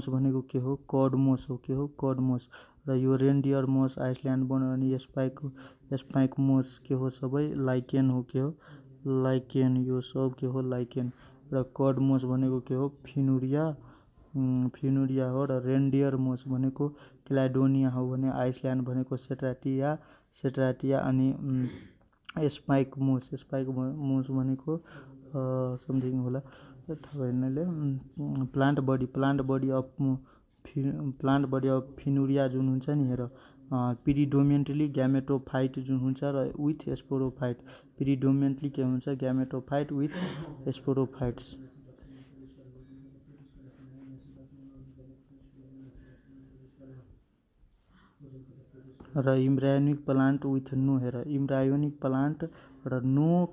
भनेको के हो कडमोस हो, के हो कडमोस। र यो रेन्डियर मोस आइसल्यान्ड बन अनि स्पाइक मोस के हो सबै लाइकेन हो, के हो लाइकेन, यो सब के हो लाइकेन। र कडमोस भनेको के हो फिनुरिया हो। र रेन्डियर मोस भनेको क्लाइडोनिया हो भने आइसल्यान्ड भनेको सेट्राटिया अनि स्पाइक मोस भनेको समथिङ होला थाहा भएनले। प्लान्ट बडी अफ फिनुरिया जुन हुन्छ नि हेर प्रिडोमिनेन्टली ग्यामेटोफाइट जुन हुन्छ र विथ स्पोरोफाइट, प्रिडोमिनेन्टली के हुन्छ ग्यामेटोफाइट विथ स्पोरोफाइट्स। र इम्ब्रायोनिक प्लान्ट विथ नो हेर इम्ब्रायोनिक प्लान्ट र नो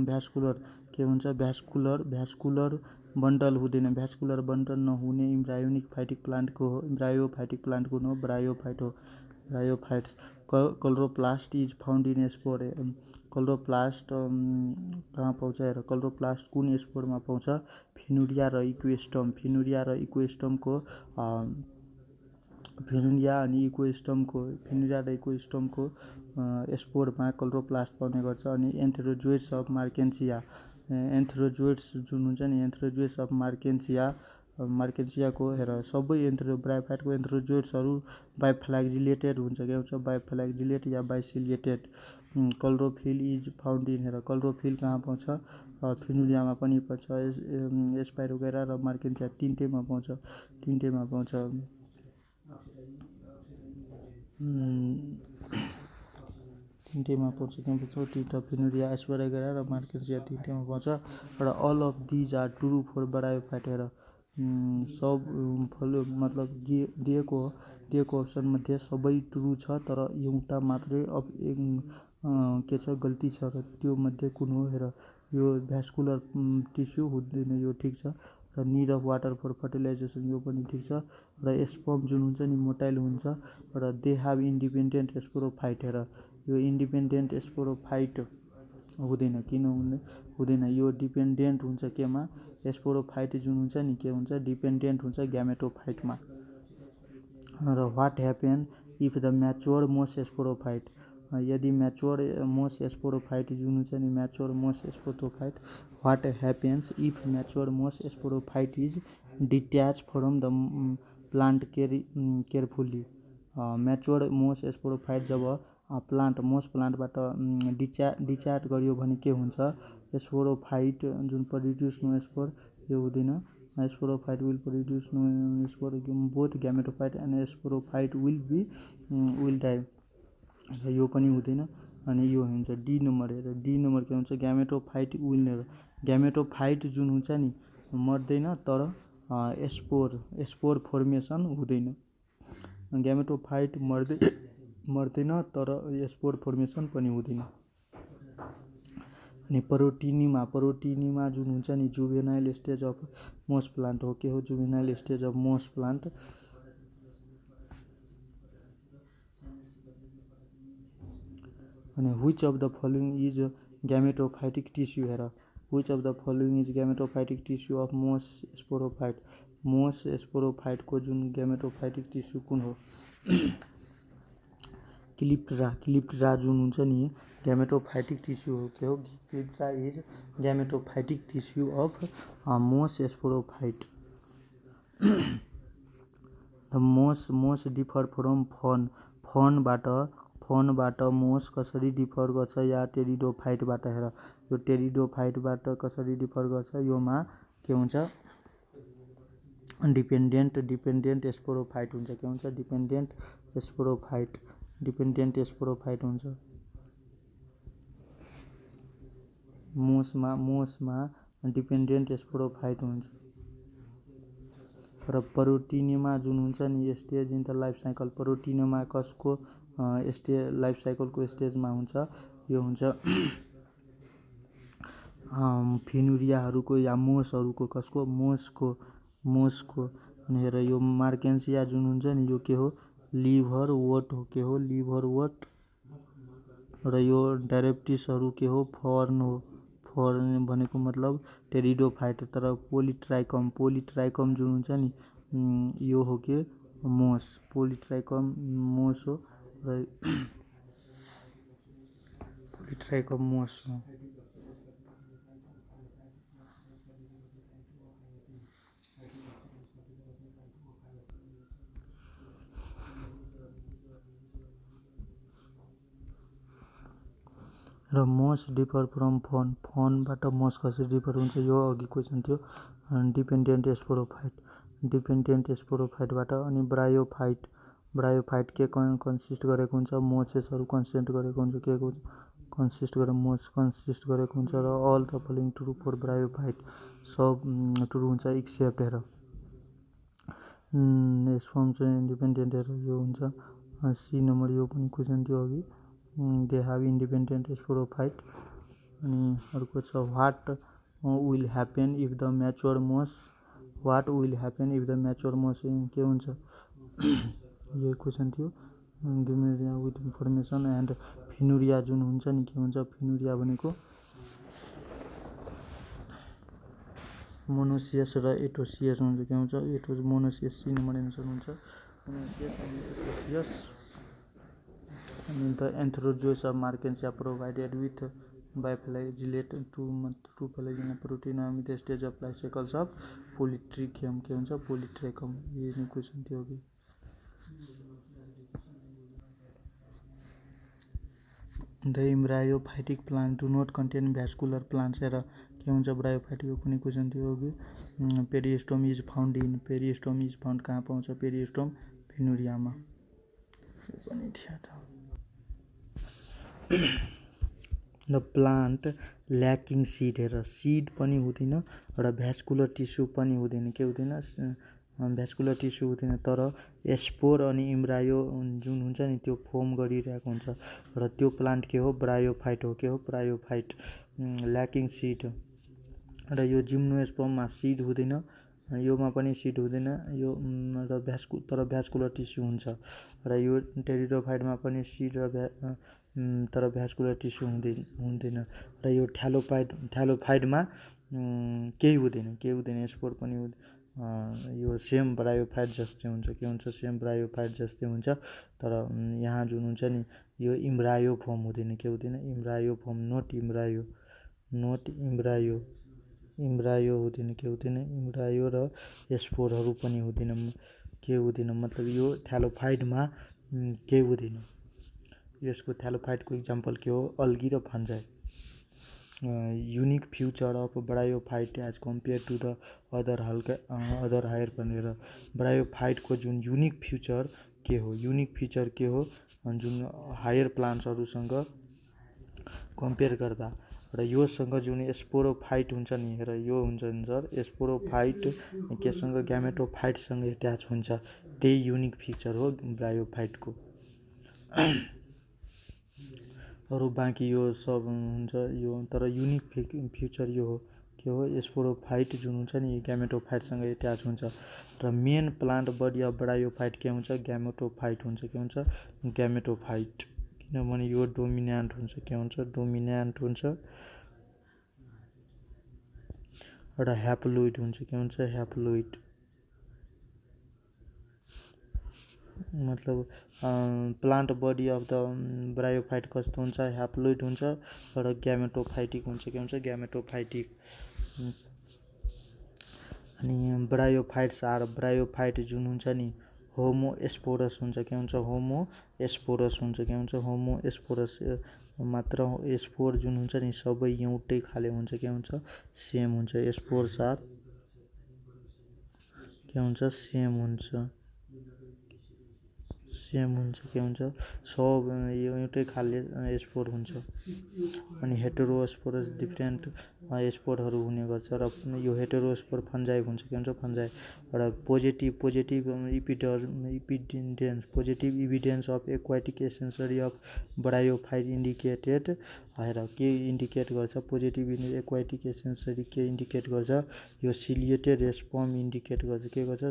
भ्यास्कुलर के हुन्छ भ्यास्कुलर बन्डल हुँदैन, भ्यास्कुलर बन्डल नहुने इम्ब्रायोफाइटिक प्लान्टको हो ब्रायोफाइट हो। Chloroplast is found in spore, chloroplast कहाँ पाउँछ हेर क्लोरोप्लास्ट कुन स्पोरमा पाउँछ फिनुरिया र इक्वेस्टमको स्पोरमा क्लोरोप्लास्ट पाउने गर्छ। अनि एन्थेरोजोइड्स अफ मार्केन्सिया जुन हुन्छ नि एन्थेरोजोइड्स अफ मार्केन्सिया मार्केन्सियाको हेर सबै ब्रायोफाइटको एन्थ्रोजोइड्सहरू बाइफ्ल्याजिलेटेड हुन्छ, के हुन्छ बाइफ्ल्याजिलेट या बाइसिलिएटेड। क्लोरोफिल इज फाउन्ड इन हेर क्लोरोफिल कहाँ पाउँछ फिनुलियामा पनि पाउँछ, एस्पाइरोगेरा र मार्केन्सिया तिनटैमा पाउँछ। तिनटैमा पाउँछ कहाँ पाउँछ टिटा फिनुलिया एस्पाइरोगेरा र मार्केन्सिया तिनटैमा पाउँछ। र all of these are true for bryophyte हेर सब मतलब दिएको अप्सनमध्ये सबै ट्रु छ, तर एउटा मात्रै के छ गल्ती छ र त्यो मध्ये कुन हो हेर यो भ्यास्कुलर टिस्यु हुँदैन, यो ठिक छ। र need of water for fertilisation यो पनि ठिक छ। र स्पर्म जुन हुन्छ नि मोटाइल हुन्छ र दे हेभ इन्डिपेन्डेन्ट स्पोरोफाइट हेर यो इन्डिपेन्डेन्ट स्पोरोफाइट हुँदैन, किन हुँदैन यो डिपेन्डेन्ट हुन्छ केमा स्पोरोफाइट जुन हुन्छ नि के हुन्छ डिपेन्डेन्ट हुन्छ ग्यामेटोफाइटमा। र what happen if the mature moss sporophyte यदि म्याच्योर मोस स्पोरोफाइट जुन हुन्छ नि mature moss sporophyte what happens if mature moss sporophyte is detach from the plant carefully. Mature moss sporophyte जब मोस प्लान्टबाट डिट्याच गरियो भने के हुन्छ स्पोरोफाइट जुन प्रोड्युस नो स्पोर यो हुँदैन। Sporophyte will produce no spore both gametophyte and sporophyte will die यो पनि हुँदैन। अनि यो हुन्छ डी नम्बर हेर डी नम्बर के हुन्छ ग्यामेटोफाइट विल नेभर ग्यामेटोफाइट जुन हुन्छ नि मर्दैन तर स्पोर फर्मेसन हुँदैन। ग्यामेटोफाइट मर्दैन तर स्पोर फर्मेसन पनि हुँदैन। अनि प्रोटिनिमा जुन हुन्छ नि juvenile stage of moss plant हो, के हो juvenile stage of moss plant. अनि which of the following is gametophytic tissue हेर which of the following is gametophytic tissue of moss sporophyte moss स्पोरोफाइटको जुन ग्यामेटोफाइटिक टिस्यु कुन हो क्लिप्टरा जुन हुन्छ नि ग्यामेटोफाइटिक टिस्यु हो, के हो क्लिप्टरा is gametophytic tissue of moss sporophyte. The मोस डिफर फ्रम फनबाट मोस कसरी डिफर गर्छ या टेरिडोफाइटबाट हेर यो टेरिडोफाइटबाट कसरी डिफर गर्छ योमा के हुन्छ डिपेन्डेन्ट स्पोरोफाइट हुन्छ, के हुन्छ डिपेन्डेन्ट स्पोरोफाइट हुन्छ। मोसमा डिपेन्डेन्ट स्पोरोफाइट हुन्छ। र प्रोटिनिमा जुन हुन्छ नि stage in the life cycle protonema कसको लाइफ साइकलको स्टेजमा हुन्छ यो हुन्छ फिनुरियाहरूको या मोसहरूको कसको मोसको। अनि हेर यो मार्केन्सिया जुन हुन्छ नि यो के हो लिभर वोट हो, के हो लिभर वोट। र यो डायरेप्टिसहरू के हो फर्न हो, फर्न भनेको मतलब टेरिडोफाइट। तर पोलिट्राइकम जुन हुन्छ नि यो हो के मोस पोलिट्राइकम मोस हो र पोलिट्राइकम मोस हो। र मोस डिफर फ्रम फनबाट मोस कसरी डिफर हुन्छ यो अघि क्वेसन थियो डिपेन्डेन्ट स्पोरोफाइटबाट। अनि ब्रायोफाइट के कन्सिस्ट गरेको हुन्छ मोसेसहरू कन्सिस्ट गरेको हुन्छ, के मोस कन्सिस्ट गरेको हुन्छ। र all the following true for bryophyte सब ट्रु हुन्छ एक्सेप्ट हेर स्पर्म चाहिँ इन्डिपेन्डेन्ट हेर यो हुन्छ सी नम्बर यो पनि क्वेसन थियो अघि दे हेभ इन्डिपेन्डेन्ट स्पोरोफाइट। अनि अर्को छ what will happen if the mature moss के हुन्छ यो क्वेसन थियो गिमेरिया विथ इन्फर्मेसन। एन्ड फिनुरिया जुन हुन्छ नि के हुन्छ फिनुरिया भनेको मोनोसियस र एटोसियस हुन्छ, के हुन्छ मोनोसियस सी नम्बर एन्सर हुन्छ मोनोसियस एन्ड एटोसियस। अनि the antherozoids of Marchantia provided with biflagellate two flagellate protonema the stage of life cycles of Polytrichum के हुन्छ पोलिट्रेकम ये क्वेसन थियो कि the embryophytic plant do not contain vascular plants हेर के हुन्छ ब्रायोफाइटिकको कुनै क्वेसन थियो कि peristome is found in peristome is found कहाँ पाउँछ पेरिस्टोम फिनुरियामा यो पनि थियो त द प्लान्ट ल्याकिङ सिड हेर सिड पनि हुँदैन एउटा भ्यास्कुलर टिस्यु पनि हुँदैन के हुँदैन भ्यास्कुलर टिस्यु हुँदैन तर एस्पोर अनि इम्ब्रायो जुन हुन्छ नि त्यो फर्म गरिरहेको हुन्छ र त्यो प्लान्ट के हो ब्रायोफाइट हो के हो ब्रायोफाइट ल्याकिङ सिड र यो जिम्नोस्पर्ममा सिड हुँदैन योमा पनि सिड हुँदैन यो र तर भ्यास्कुलर टिस्यु हुन्छ र यो टेरिडोफाइटमा पनि सिड र तर भ्यास्कुलर टिस्यु हुँदैन र यो थ्यालोफाइटमा केही हुँदैन स्पोर पनि यो सेम ब्रायोफाइट जस्तै हुन्छ के हुन्छ सेम ब्रायोफाइट जस्तै हुन्छ तर यहाँ जुन हुन्छ नि यो इम्ब्रायो फर्म हुँदैन के हुँदैन इम्ब्रायो फर्म नट इम्ब्रायो हुँदैन के हुँदैन इम्ब्रायो र स्पोरहरू पनि हुँदैन के हुँदैन मतलब यो थ्यालोफाइटमा केही हुँदैन यसको थ्यालोफाइटको इक्जाम्पल के हो अल्गी र fungi unique feature of bryophyte as compare to the other higher भनेर ब्रायोफाइटको जुन युनिक फ्युचर के हो जुन हायर प्लान्ट्सहरूसँग कम्पेयर गर्दा र योसँग जुन स्पोरोफाइट हुन्छ नि र यो हुन्छ नि सर स्पोरोफाइट केसँग ग्यामेटोफाइटसँग एट्याच हुन्छ त्यही युनिक फिचर हो ब्रायोफाइटको अरू बाँकी यो सब हुन्छ यो तर युनिक फ्युचर यो हो के हो स्पोरोफाइट जुन हुन्छ नि ग्यामेटोफाइटसँग एट्याच हुन्छ र main plant body of bryophyte के हुन्छ ग्यामेटोफाइट हुन्छ के हुन्छ ग्यामेटोफाइट किनभने यो डोमिनेन्ट हुन्छ के हुन्छ डोमिनेन्ट हुन्छ एउटा ह्याप्लोइड हुन्छ के हुन्छ ह्याप्लोइड मतलब plant body of the bryophyte कस्तो हुन्छ ह्याप्लोइड हुन्छ र ग्यामेटोफाइटिक हुन्छ के हुन्छ ग्यामेटोफाइटिक अनि ब्रायोफाइट जुन हुन्छ नि होमोस्पोरस हुन्छ के हुन्छ होमोस्पोरस हुन्छ के हुन्छ होमोस्पोरस मात्र स्पोर जुन हुन्छ नि सबै एउटै खाले हुन्छ के हुन्छ सेम हुन्छ स्पोर सार के हुन्छ सेम हुन्छ के हुन्छ सब एउटै खाले स्पोर हुन्छ अनि हेटेरोस्पोरस डिफ्रेन्ट स्पोरहरू हुने गर्छ र यो हेटेरोस्पोर फन्जाई हुन्छ के हुन्छ फन्जाई र positive evidence of aquatic ancestry of bryophyte indicated हेर के इन्डिकेट गर्छ पोजिटिभ एक्वाटिक एसेन्सरी के इन्डिकेट गर्छ यो सिलिएटेड स्पर्म इन्डिकेट गर्छ के गर्छ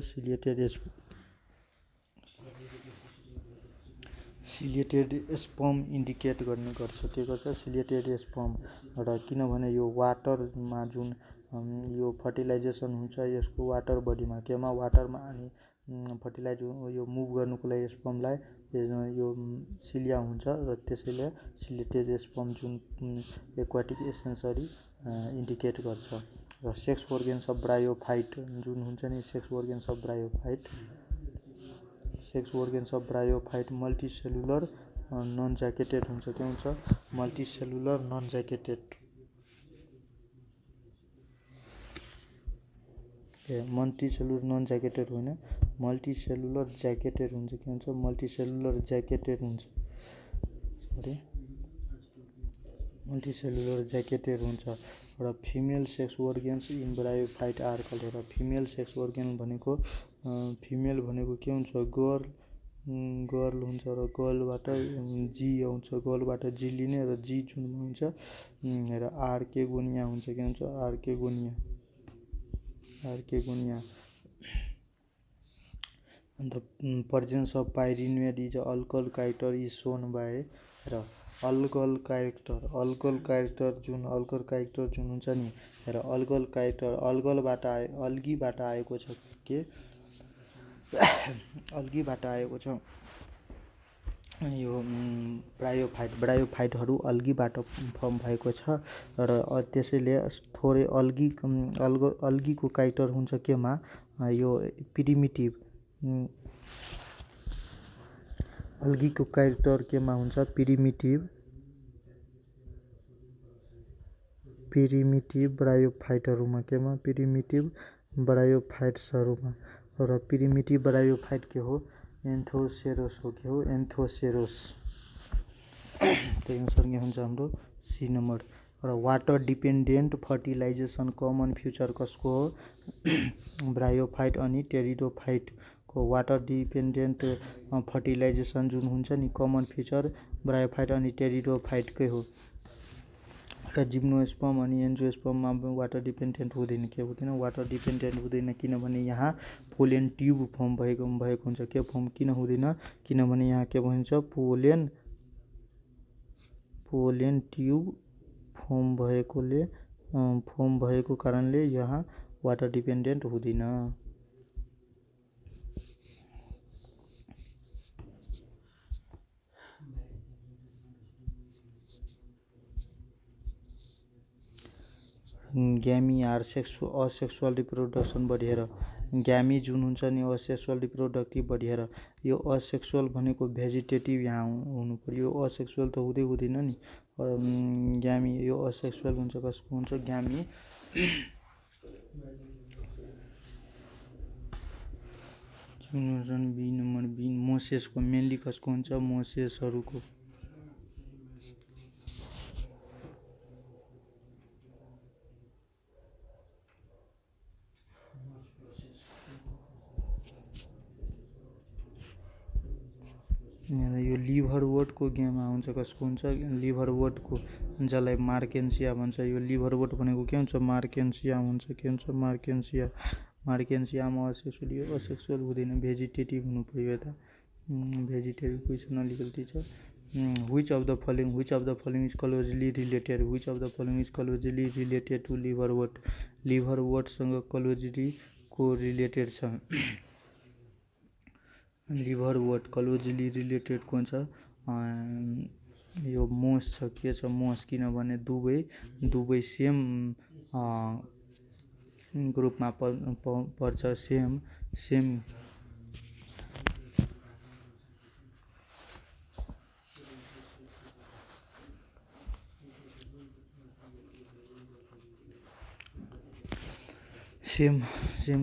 सिलिएटेड स्पर्म इन्डिकेट गर्ने गर्छ के गर्छ सिलिएटेड स्पर्म र किनभने यो वाटरमा जुन यो फर्टिलाइजेसन हुन्छ यसको वाटर बडीमा केमा वाटरमा अनि फर्टिलाइज यो मुभ गर्नुको लागि स्पर्मलाई यो सिलिया हुन्छ र त्यसैले सिलिएटेड स्पर्म जुन एक्वाटिक एसेन्सरी इन्डिकेट गर्छ र सेक्स अर्गेन्स अफ ब्रायोफाइट जुन हुन्छ नि sex organs of bryophyte multicellular non jacketed हुन्छ के हुन्छ मल्टिसेलुलर नन ज्याकेटेड मल्टिसेलुलर नन ज्याकेटेड होइन मल्टिसेलुलर ज्याकेटेड हुन्छ के हुन्छ मल्टिसेलुलर ज्याकेटेड हुन्छ मल्टिसेलुलर ज्याकेटेड हुन्छ र female sex organs in bryophyte are called र फिमेल सेक्स अर्गेन भनेको फिमेल भनेको के हुन्छ गर्ल हुन्छ र गर्लबाट जी आउँछ गर्लबाट जी लिने र जी जुनमा हुन्छ र आर्केगोनिया हुन्छ के हुन्छ आर्केगोनिया अन्त presence of pyrimidine is alkyl character is shown by र alkyl character जुन हुन्छ नि र alkyl character अल्गीबाट आएको छ के अल्गीबाट आएको छ यो ब्रायोफाइटहरू अल्गीबाट फर्म भएको छ र त्यसैले थोरै अल्गीको क्यारेक्टर हुन्छ केमा, यो प्रिमिटिभ अल्गीको क्यारेक्टर केमा हुन्छ, प्रिमिटिभ ब्रायोफाइटहरूमा, केमा प्रिमिटिभ ब्रायोफाइट्सहरूमा। र प्रिमिटिभ ब्रायोफाइट के हो, एन्थोसेरोस हो, के हो एन्थोसेरोस। त्यही अनुसार यहाँ हुन्छ हाम्रो सी नम्बर। र water dependent fertilisation common future कसको हो, ब्रायोफाइट अनि टेरिडोफाइटको। वाटर डिपेन्डेन्ट फर्टिलाइजेसन जुन हुन्छ नि कमन फ्युचर ब्रायोफाइट अनि टेरिडोफाइटकै हो। र जिम्नोस्पर्म अनि एन्जियोस्पर्ममा वाटर डिपेन्डेन्ट हुँदैन, के हुँदैन, वाटर डिपेन्डेन्ट हुँदैन, किनभने यहाँ पोलेन ट्युब फर्म भएको हुन्छ। के फर्म किन हुँदैन, किनभने यहाँ के भन्छ, पोलेन ट्युब फर्म भएको कारणले यहाँ वाटर डिपेन्डेन्ट हुँदैन। ग्यामी आर असेक्सुअल रिप्रोडक्सन बढेर, ग्यामी जुन हुन्छ नि असेक्सुअल रिप्रोडक्टिभ बढेर, यो असेक्सुअल भनेको भेजिटेटिभ यहाँ हुनु पर्यो, यो असेक्सुअल त हुँदैन नि। ग्यामी यो असेक्सुअल हुन्छ, कसको हुन्छ, ग्यामी। बी नम्बर बी मोसेसको, मेनली कसको हुन्छ, मोसेसहरूको। यो लिभरवोर्टको गेममा हुन्छ, कसको हुन्छ, लिभरवोर्टको, जसलाई मार्केन्सिया भन्छ। यो लिभरवोर्ट भनेको के हुन्छ, मार्केन्सिया हुन्छ। के हुन्छ, मार्केन्सियामा असेक्सुअल हुँदैन, भेजिटेटिभ हुनु पर्यो। यता भेजिटेटिभ क्वेसन अलिकति छ। which of the following is closely related to liverwort, लिभरवोर्टसँग क्लोजली कोरिलेटेड छ। लिभरवोर्ट क्लोजली रिलेटेड को हुन्छ, यो मोस छ। के छ, मोस, किनभने दुवै सेम ग्रुपमा पर्छ, सेम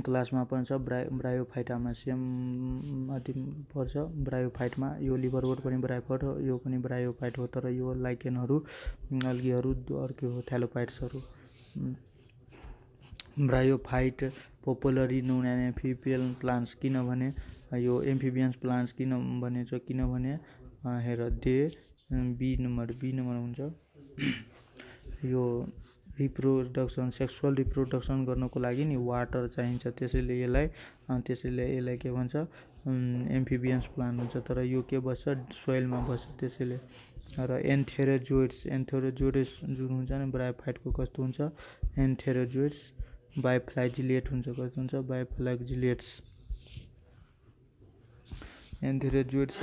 क्लासमा पर्छ। ब्रायोफाइटामा सेम पर्छ, ब्रायोफाइटमा। यो लिभरवोर्ट पनि ब्रायोफाइट हो, यो पनि ब्रायोफाइट हो, तर यो लाइकेनहरू, अल्गीहरू अर्कै हो, थ्यालोपाइट्सहरू। ब्रायोफाइट पपुलरली नोन एज एम्फिबियन प्लान्ट्स, किनभने यो एम्फिबियन प्लान्ट्स किन भनिन्छ, किनभने हेर दे बी नम्बर हुन्छ। यो सेक्सुअल रिप्रोडक्सन गर्नको लागि नि वाटर चाहिन्छ, त्यसैले यसलाई के भन्छ, एम्फिबियन्स प्लान्ट हुन्छ। तर यो के बस्छ, सोइलमा बस्छ, त्यसैले। र एन्थेरोजोइड्स जुन हुन्छ नि ब्रायोफाइटको, कस्तो हुन्छ, एन्थेरोजोइड्स बाइफ्लाजिलेट हुन्छ। कस्तो हुन्छ, बाइफ्लाजिलेट्स। एन्थेरोजोइड्स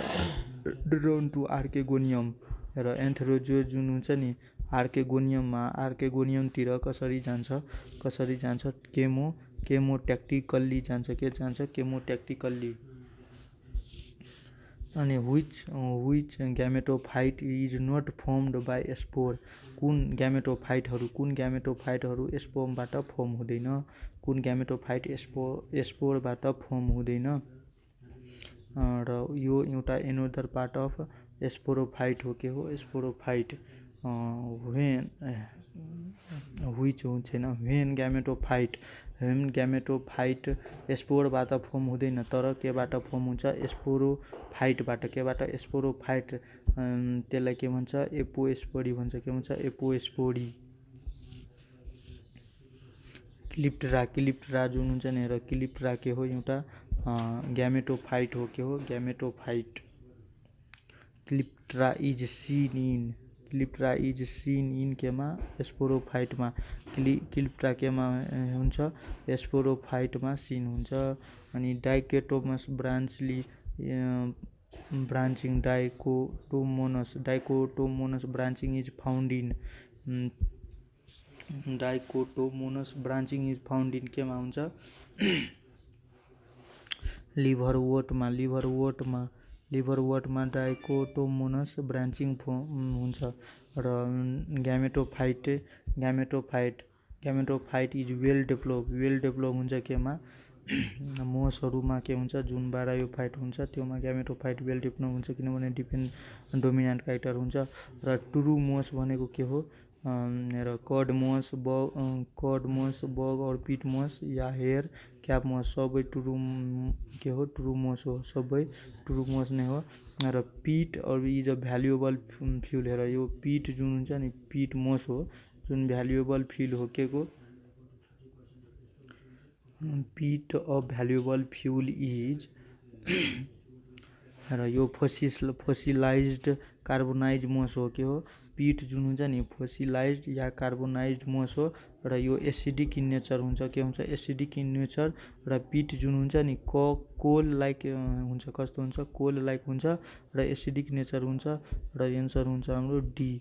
ड्रोन टु आर्केगोनियम। र एन्थेरोजोइड जुन हुन्छ नि आर्केगोनियमतिर कसरी जान्छ, केमोट्याक्टिकल्ली जान्छ। के जान्छ, केमोट्याक्टिकल्ली। अनि which gametophyte is not formed by spore, कुन ग्यामेटोफाइटहरू स्पोरबाट फर्म हुँदैन, कुन ग्यामेटोफाइट स्पोरबाट फर्म हुँदैन। र यो एउटा एनोदर पार्ट अफ स्पोरोफाइट हो। के हो, स्पोरोफाइट। व्हेन ग्यामेटोफाइट स्पोरबाट फर्म हुँदैन, तर केबाट फर्म हुन्छ, स्पोरोफाइटबाट। केबाट, स्पोरोफाइट। त्यसलाई के भन्छ, एपोस्पोरी भन्छ। के भन्छ, एपोस्पोरी। क्लिप्टरा जुन हुन्छ नि, र क्लिप्टरा के हो, एउटा ग्यामेटोफाइट हो। के हो, ग्यामेटोफाइट। क्लिप्टरा इज सीन इन केमा, स्पोरोफाइटमा। क्लिप्टरा केमा हुन्छ, स्पोरोफाइटमा सीन हुन्छ। अनि dichotomous ब्रान्चली branching dichotomous branching is found in dichotomous branching is found in केमा हुन्छ लिभरवोर्टमा डाइकोटोमोनस ब्रान्चिङ हुन्छ र ग्यामेटोफाइट इज वेल डेभलप हुन्छ केमा मोसहरूमा के हुन्छ जुन बारायोफाइट हुन्छ त्योमा ग्यामेटोफाइट वेल डेभलप हुन्छ किनभने डोमिनेन्ट क्यारेक्टर हुन्छ र ट्रु मोस भनेको के हो र कड मोस बग और पिट मोस या हेयर क्याप मोस सबै ट्रु मोस हो सबै ट्रु मोस नै हो र पिट और इज अ भ्यालुएबल फ्युल हेर यो पिट जुन हुन्छ नि पिट मोस हो जुन भ्यालुएबल फ्युल हो के को पिट अ भ्यालुएबल फ्युल इज र यो फोसिलाइज्ड कार्बोनाइज मोस हो के हो पिट जुन हुन्छ नि फोसिलाइज्ड या कार्बोनाइज्ड मोस हो र यो एसिडिक इन नेचर हुन्छ के हुन्छ एसिडिक इन नेचर र पिट जुन हुन्छ नि कोल लाइक हुन्छ कस्तो हुन्छ कोल लाइक हुन्छ र एसिडिक नेचर हुन्छ र एन्सर हुन्छ हाम्रो D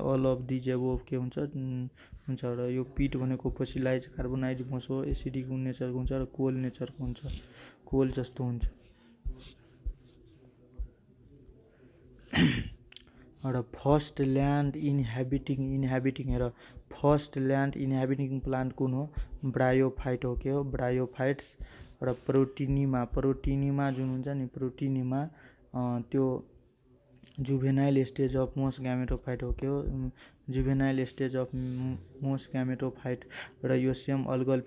all of these above के हुन्छ र यो पिट भनेको फोसिलाइज कार्बोनाइज मोस हो एसिडिक नेचरको हुन्छ र कोल नेचरको हुन्छ कोल जस्तो हुन्छ र फर्स्ट ल्यान्ड इन्हेबिटिङ हेर फर्स्ट ल्यान्ड इन्हेबिटिङ प्लान्ट कुन हो ब्रायोफाइट हो के हो ब्रायोफाइट्स र प्रोटिनिमा जुन हुन्छ नि प्रोटिनिमा त्यो juvenile stage of moss gametophyte हो के हो juvenile stage of moss gametophyte र यो same algal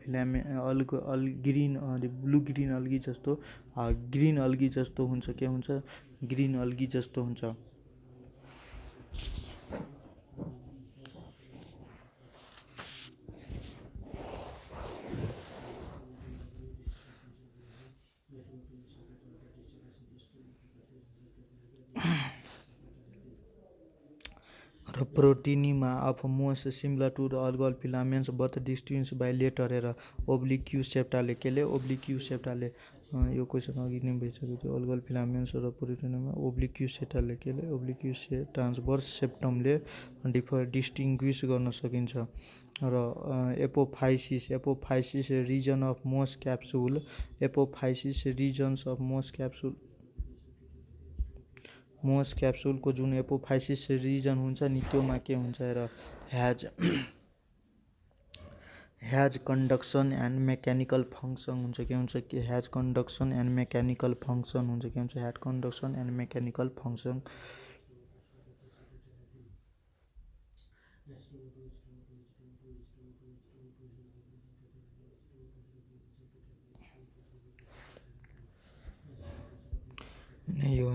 green blue green algae जस्तो ग्रीन अल्गी जस्तो हुन्छ के हुन्छ ग्रीन अल्गी जस्तो हुन्छ र protonema of moss similar to the algal filaments but distinguished by later हेर ओब्लिक्यू सेप्टाले यो क्वेसन अघि नै भइसकेको थियो अल्गल फिलामेन्ट्स र प्रोटिनिमा ओब्लिक्यू ट्रान्सभर्स सेप्टमले डिस्टिङ्ग्विस गर्न सकिन्छ र एपोफाइसिस रिजन अफ मोस क्याप्सुलको जुन एपोफाइसिस रिजन हुन्छ नि त्योमा के हुन्छ र ह्याज कन्डक्सन एन्ड मेकानिकल फङ्सन हुन्छ के हुन्छ कि ह्याज कन्डक्सन एन्ड मेकानिकल फङ्सन हुन्छ के हुन्छ ह्याज कन्डक्सन एन्ड मेकानिकल फङ्सन यो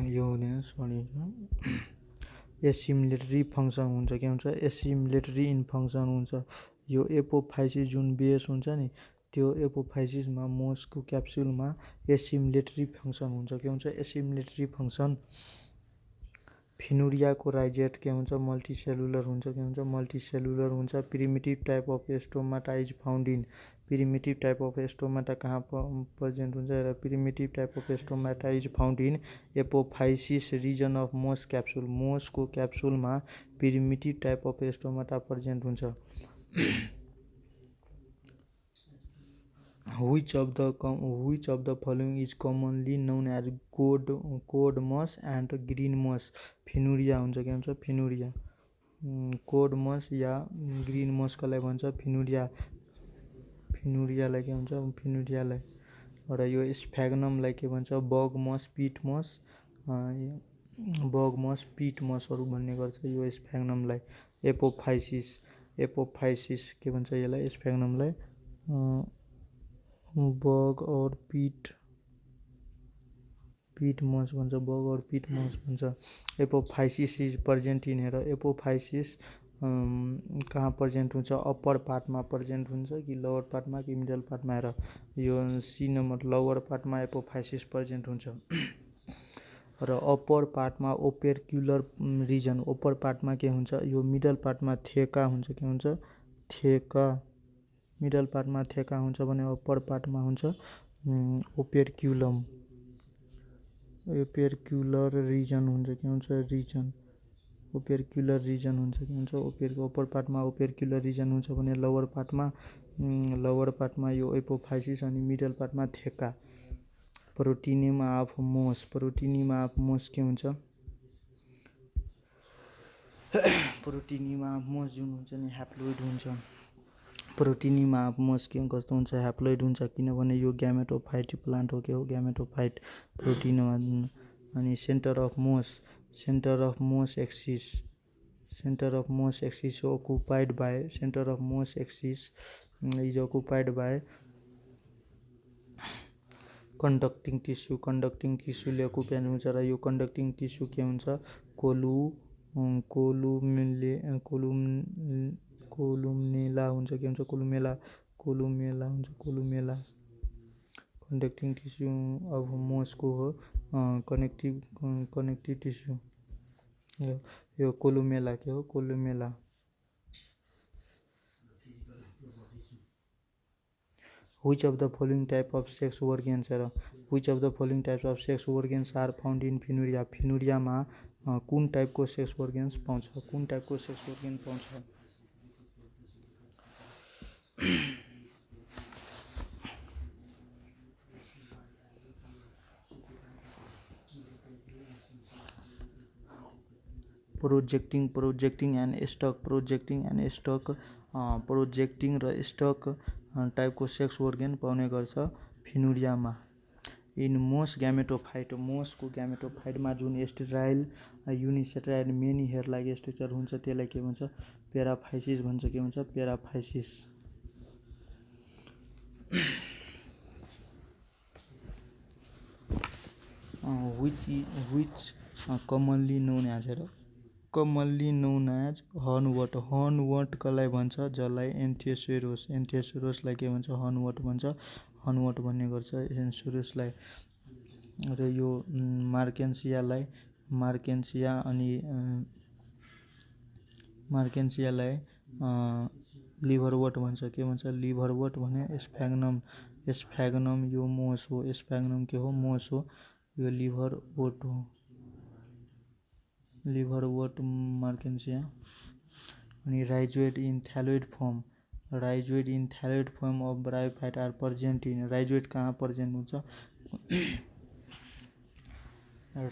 एसिमिलेटरी फङ्सन हुन्छ के हुन्छ एसिमिलेटरी इन फङ्सन हुन्छ यो एपोफाइसिस जुन बेस हुन्छ नि त्यो एपोफाइसिसमा मोसको क्याप्सुलमा एसिमिलेटरी फङ्सन हुन्छ के हुन्छ एसिमिलेटरी फङ्सन फिनुरियाको राइजेट के हुन्छ मल्टिसेलुलर हुन्छ के हुन्छ मल्टिसेलुलर हुन्छ primitive type of stomata is found in primitive type of stomata कहाँ प्रेजेन्ट हुन्छ र primitive type of stomata is found in apophysis region of मोसको क्याप्सुलमा primitive type of stomata present हुन्छ Which of the following is commonly known as cold moss and green moss? फिनुरिया हुन्छ के हुन्छ फिनुरिया कोड मस या ग्रीन मसकोलाई भन्छ फिनुरियालाई के हुन्छ फिनुरियालाई र यो स्फेग्नमलाई के भन्छ बग मस पिट मसहरू भन्ने गर्छ यो स्फेग्नमलाई एपोफाइसिस के भन्छ यसलाई स्फेग्नमलाई बग और पिट मस भन्छ बग और पिट मस भन्छ एपोफाइसिस इज प्रेजेन्ट इन हेर एपोफाइसिस कहाँ प्रेजेन्ट हुन्छ अप्पर पार्टमा प्रेजेन्ट हुन्छ कि लोवर पार्टमा कि मिडल पार्टमा हेर यो C number lower पार्टमा apophysis present हुन्छ र अप्पर पार्टमा ओपेर्क्युलर रिजन अप्पर पार्टमा के हुन्छ यो मिडल पार्टमा थेका हुन्छ के हुन्छ थेका मिडल पार्टमा थेका हुन्छ भने अप्पर पार्टमा हुन्छ ओपेर्क्युलम ओपेर्क्युलर रिजन हुन्छ के हुन्छ रिजन ओपेर्क्युलर रिजन हुन्छ के हुन्छ अप्पर पार्टमा ओपेर्क्युलर रिजन हुन्छ भने लोवर पार्टमा यो एपोफाइसिस अनि मिडल पार्टमा थेका। प्रोटिनियम अफ मोस के हुन्छ प्रोटिनियम अफ मोस जुन हुन्छ नि ह्याप्लोइड हुन्छ। प्रोटिनियम अफ मोस के कस्तो हुन्छ ह्याप्लोइड हुन्छ किनभने यो ग्यामेटोफाइट प्लान्ट हो के हो ग्यामेटोफाइट प्रोटिनियम। अनि सेन्टर अफ मोस axis occupied by center of moss axis is occupied by conducting tissue ले occupied हुन्छ र यो conducting tissue के हुन्छ कोलुमेला हुन्छ के हुन्छ columella conducting tissue of moss को हो कनेक्टिभ टिस्यू यो कोलुमेला के हो columella. Which of the following type of sex organs are found in Phaenuria? Phaenuria मा कुन टाइपको सेक्स organs पाउँछ प्रोजेक्टिङ र स्टक टाइपको सेक्स organ पाउने गर्छ फिनुरियामा। इन मोस मोसको ग्यामेटोफाइटमा जुन sterile uniseriate many hair like structure हुन्छ त्यसलाई के भन्छ पेराफाइसिस भन्छ के हुन्छ पेराफाइसिस। which commonly known as हर्नवट कसलाई भन्छ जसलाई एन्थेसोरसलाई के भन्छ हर्नवट भन्छ हर्नवट भन्ने गर्छ एन्थेसोरसलाई। र यो मार्केन्सियालाई लिभरवट भन्छ के भन्छ लिभरवट भने स्फेग्नम यो मोस हो स्फेग्नम के हो मोस हो यो लिभरवट मार्केन्सिया। अनि rhizoid in thalloid form of bryophyte are present in rhizoid कहाँ प्रेजेन्ट हुन्छ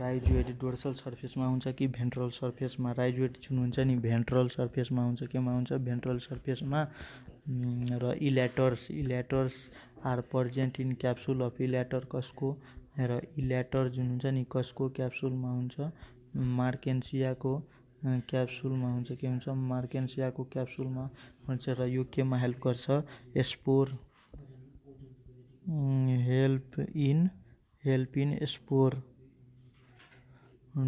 राइजोइड डोर्सल सर्फेसमा हुन्छ कि भेन्ट्रल सर्फेसमा राइजोइड जुन हुन्छ नि भेन्ट्रल सर्फेसमा हुन्छ केमा हुन्छ भेन्ट्रल सर्फेसमा। र elaters are present in capsule of elater कसको र इल्याटर जुन हुन्छ नि कसको क्याप्सुलमा हुन्छ मार्केन्सियाको क्याप्सुलमा हुन्छ के हुन्छ मार्केन्सियाको क्याप्सुलमा हुन्छ। र यो केमा हेल्प गर्छ हेल्प इन स्पोर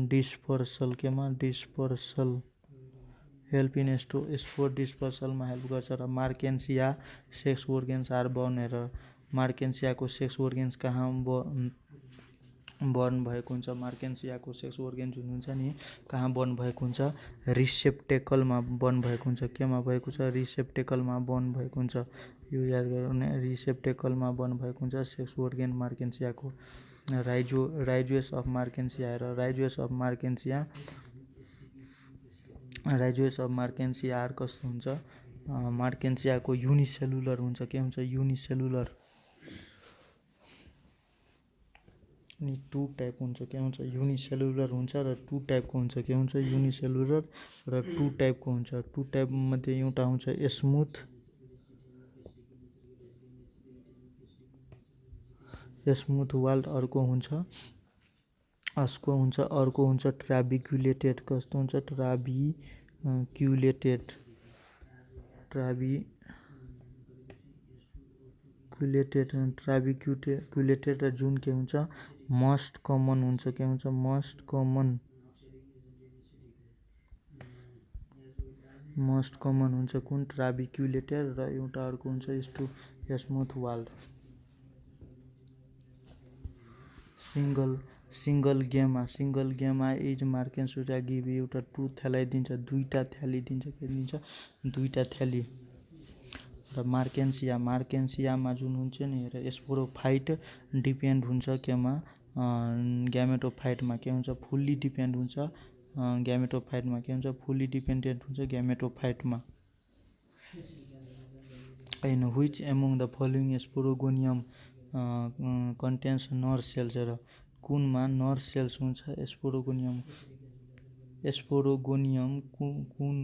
डिस्पर्सल केमा डिस्पर्सल हेल्प इन स्पोर डिस्पर्सलमा हेल्प गर्छ। र Marchantia sex organs are born र मार्केन्सियाको सेक्स organs कहाँ बर्न भएको हुन्छ मार्केन्सियाको सेक्स organ जुन हुन्छ नि कहाँ बर्न भएको हुन्छ रिसेप्टेकलमा बर्न भएको हुन्छ केमा भएको छ रिसेप्टेकलमा बर्न भएको हुन्छ यो याद गराउने रिसेप्टेकलमा बर्न भएको हुन्छ सेक्स organ मार्केन्सियाको। राइजोस अफ मार्केन्सिया आर कस्तो हुन्छ मार्केन्सियाको युनिसेलुलर हुन्छ के हुन्छ युनिसेलुलर। अनि टु टाइप हुन्छ के हुन्छ युनिसेलुलर हुन्छ र टु टाइपको हुन्छ के हुन्छ युनिसेलुलर र टु टाइपको हुन्छ। टु टाइप मध्ये एउटा हुन्छ स्मुथ वाल्ड अर्को हुन्छ ट्राबिक्युलेटेड कस्तो हुन्छ ट्राबिक्युलेटेड र जुन के हुन्छ मोस्ट कमन हुन्छ के हुन्छ मोस्ट कमन हुन्छ कुन ट्राबिक्युलेटेड र एउटा अर्को हुन्छ स्मुथ वाल्ड। सिंगल गेमा इज मार्केन्सिया गिभ एउटा टु थ्याली दिन्छ दुईटा थ्याली दिन्छ के दिन्छ दुईटा थ्याली। र मार्केन्सियामा जुन हुन्छ नि र स्पोरोफाइट डिपेन्ड हुन्छ केमा ग्यामेटोफाइटमा के हुन्छ फुल्ली डिपेन्ड हुन्छ, ग्यामेटोफाइटमा के हुन्छ फुल्ली डिपेन्डेन्ट हुन्छ ग्यामेटोफाइटमा। In which among the following sporogonium contains nor cells, र कुनमा नर सेल्स हुन्छ स्पोरोगोनियम कुन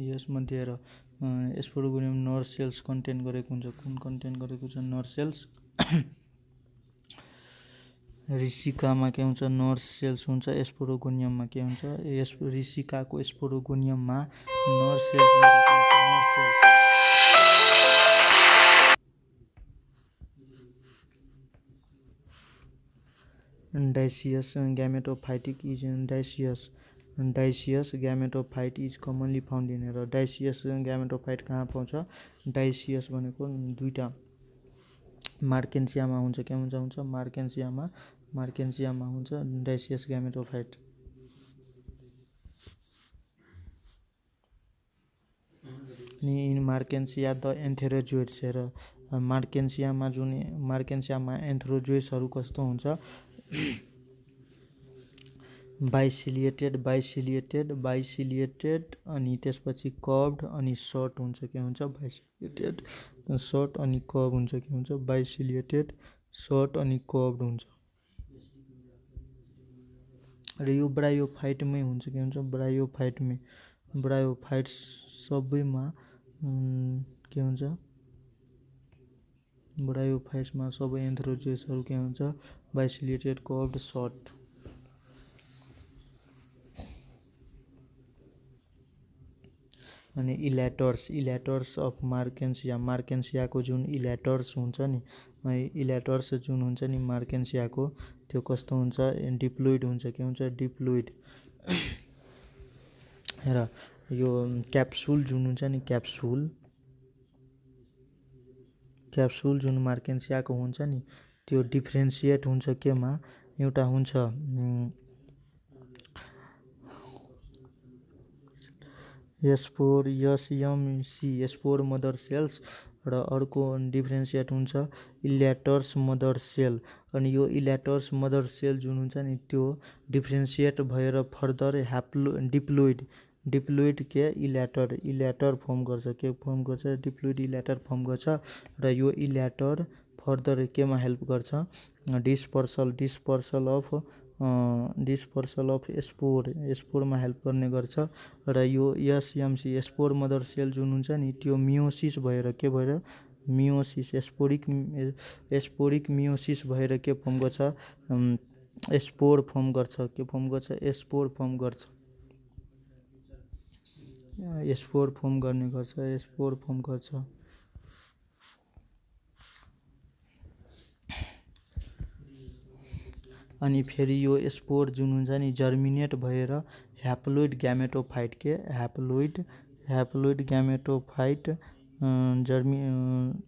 यसमध्ये, र स्पोरोगोनियम नर सेल्स कन्टेन गरेको हुन्छ, कुन कन्टेन गरेको छ नर सेल्स। रिसिकामा के हुन्छ नर सेल्स हुन्छ, स्पोरोगोनियममा के हुन्छ रिसिकाको स्पोरोगोनियममा नर सेल्स हुन्छ, nor cells. Dioecious gametophytic is dioecious gametophyte is commonly found in, र डाइसियस ग्यामेटोफाइट कहाँ पाउँछ, डाइसियस भनेको दुईटा मार्केन्सियामा हुन्छ, के हुन्छ मार्केन्सियामा हुन्छ डाइसियस ग्यामेटोफाइट। अनि इन मार्केन्सिया द एन्थेरोजोइड्स, र मार्केन्सियामा एन्थेरोजोइड्सहरू कस्तो हुन्छ बाइसिलिएटेड अनि त्यसपछि कर्भ्ड अनि सर्ट हुन्छ, के हुन्छ बाइसिलिएटेड सर्ट अनि कर्भ हुन्छ, के हुन्छ बाइसिलिएटेड सर्ट अनि कर्भ्ड हुन्छ। र यो ब्रायोफाइटमै हुन्छ, के हुन्छ ब्रायोफाइट सबैमा के हुन्छ ब्रायोफाइट्समा सबै एन्थेरोजोइड्सहरू के हुन्छ बाइसिलिएटेड कर्भ्ड सर्ट। अनि इल्याटर्स अफ मार्केन्सियाको जुन इल्याटर्स हुन्छ नि, इल्याटर्स जुन हुन्छ नि मार्केन्सियाको, त्यो कस्तो हुन्छ डिप्लोइड हुन्छ, के हुन्छ डिप्लोइड। र यो क्याप्सुल जुन हुन्छ नि क्याप्सुल जुन मार्केन्सियाको हुन्छ नि, त्यो डिफ्रेन्सिएट हुन्छ केमा, एउटा हुन्छ स्पोर मदर सेल्स, र अर्को डिफ्रेन्सिएट हुन्छ इल्याटर्स मदर सेल। अनि यो इल्याटर्स मदर सेल जुन हुन्छ नि त्यो डिफ्रेन्सिएट भएर फर्दर डिप्लोइड के इल्याटर फर्म गर्छ, के फर्म गर्छ डिप्लोइड इल्याटर फर्म गर्छ। र यो इल्याटर फर्दर केमा हेल्प गर्छ डिस्पर्सल अफ स्पोरमा हेल्प गर्ने गर्छ। र यो एसएमसी स्पोर मदर सेल जुन हुन्छ नि त्यो मियोसिस भएर के भएर स्पोरिक मियोसिस भएर के फर्म गर्छ स्पोर फर्म गर्छ, के फर्म गर्छ स्पोर फर्म गर्छ। अनि फेरि यो स्पोर जुन हुन्छ नि जर्मिनेट भएर ह्याप्लोइड ग्यामेटोफाइट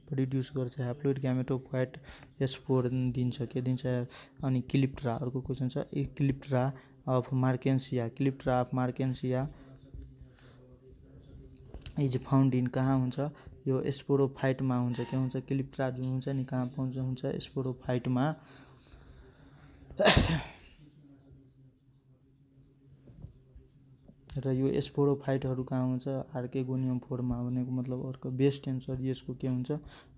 प्रड्युस गर्छ, ह्याप्लोइड ग्यामेटोफाइट स्पोर दिन्छ, के दिन्छ। अनि क्लिप्ट्रा, अर्को क्वेसन छ क्लिप्ट्रा of Marchantia is found in कहाँ हुन्छ, यो स्पोरोफाइटमा हुन्छ, के हुन्छ क्लिप्ट्रा जुन हुन्छ नि कहाँ हुन्छ स्पोरोफाइटमा। र यो स्पोरोफाइटहरू कहाँ हुन्छ आर्केगोनियोफोरमा, भनेको मतलब अर्को बेस्ट एन्सर यसको के हुन्छ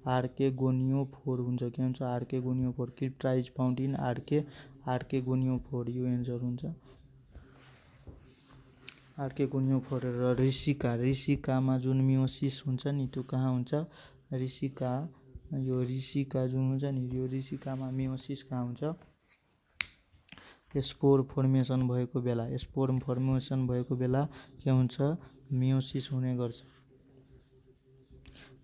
आर्केगोनियोफोर हुन्छ, के हुन्छ आर्केगोनियोफोर। क्लिप्ट्रा इज फाउन्ड इन आर्केगोनियोफोर, यो एन्सर हुन्छ आर्केगोनियोफोर। र रिसिकामा जुन मियोसिस हुन्छ नि त्यो कहाँ हुन्छ रिसिका जुन हुन्छ नि यो रिसिकामा मियोसिस कहाँ हुन्छ स्पोर फर्मेसन भएको बेला के हुन्छ मियोसिस हुने गर्छ।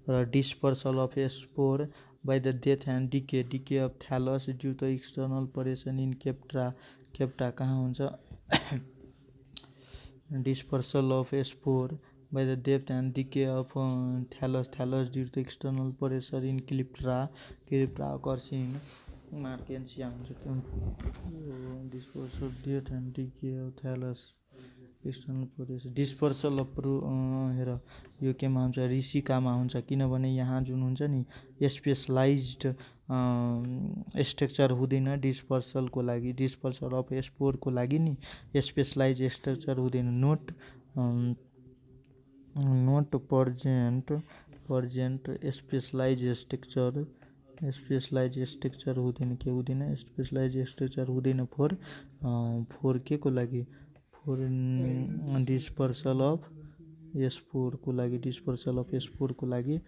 र dispersal of spore by the death and decay of thallus due to external परेसन इन केप्टा कहाँ हुन्छ dispersal of spore by the death and decay of thallus due to external परेसन in calyptra occurs in Marchantia हुन्छ। Dispersal death and decay of thallus external परेसन डिस्पर्सल अफ हेर यो केमा हुन्छ रिसिकामा हुन्छ, किनभने यहाँ जुन हुन्छ नि स्पेसलाइज्ड स्ट्रक्चर हुँदैन डिस्पर्सलको लागि, डिस्पर्सल अफ स्पोरको लागि नि स्पेसलाइज स्ट्रक्चर हुँदैन। नोट पर्जेन्ट स्पेसलाइज स्ट्रक्चर हुँदैन, के हुँदैन स्पेसलाइज स्ट्रक्चर हुँदैन फोर के को लागि फोर डिस्पर्सल अफ स्पोरको लागि, डिस्पर्सल अफ स्पोरको लागि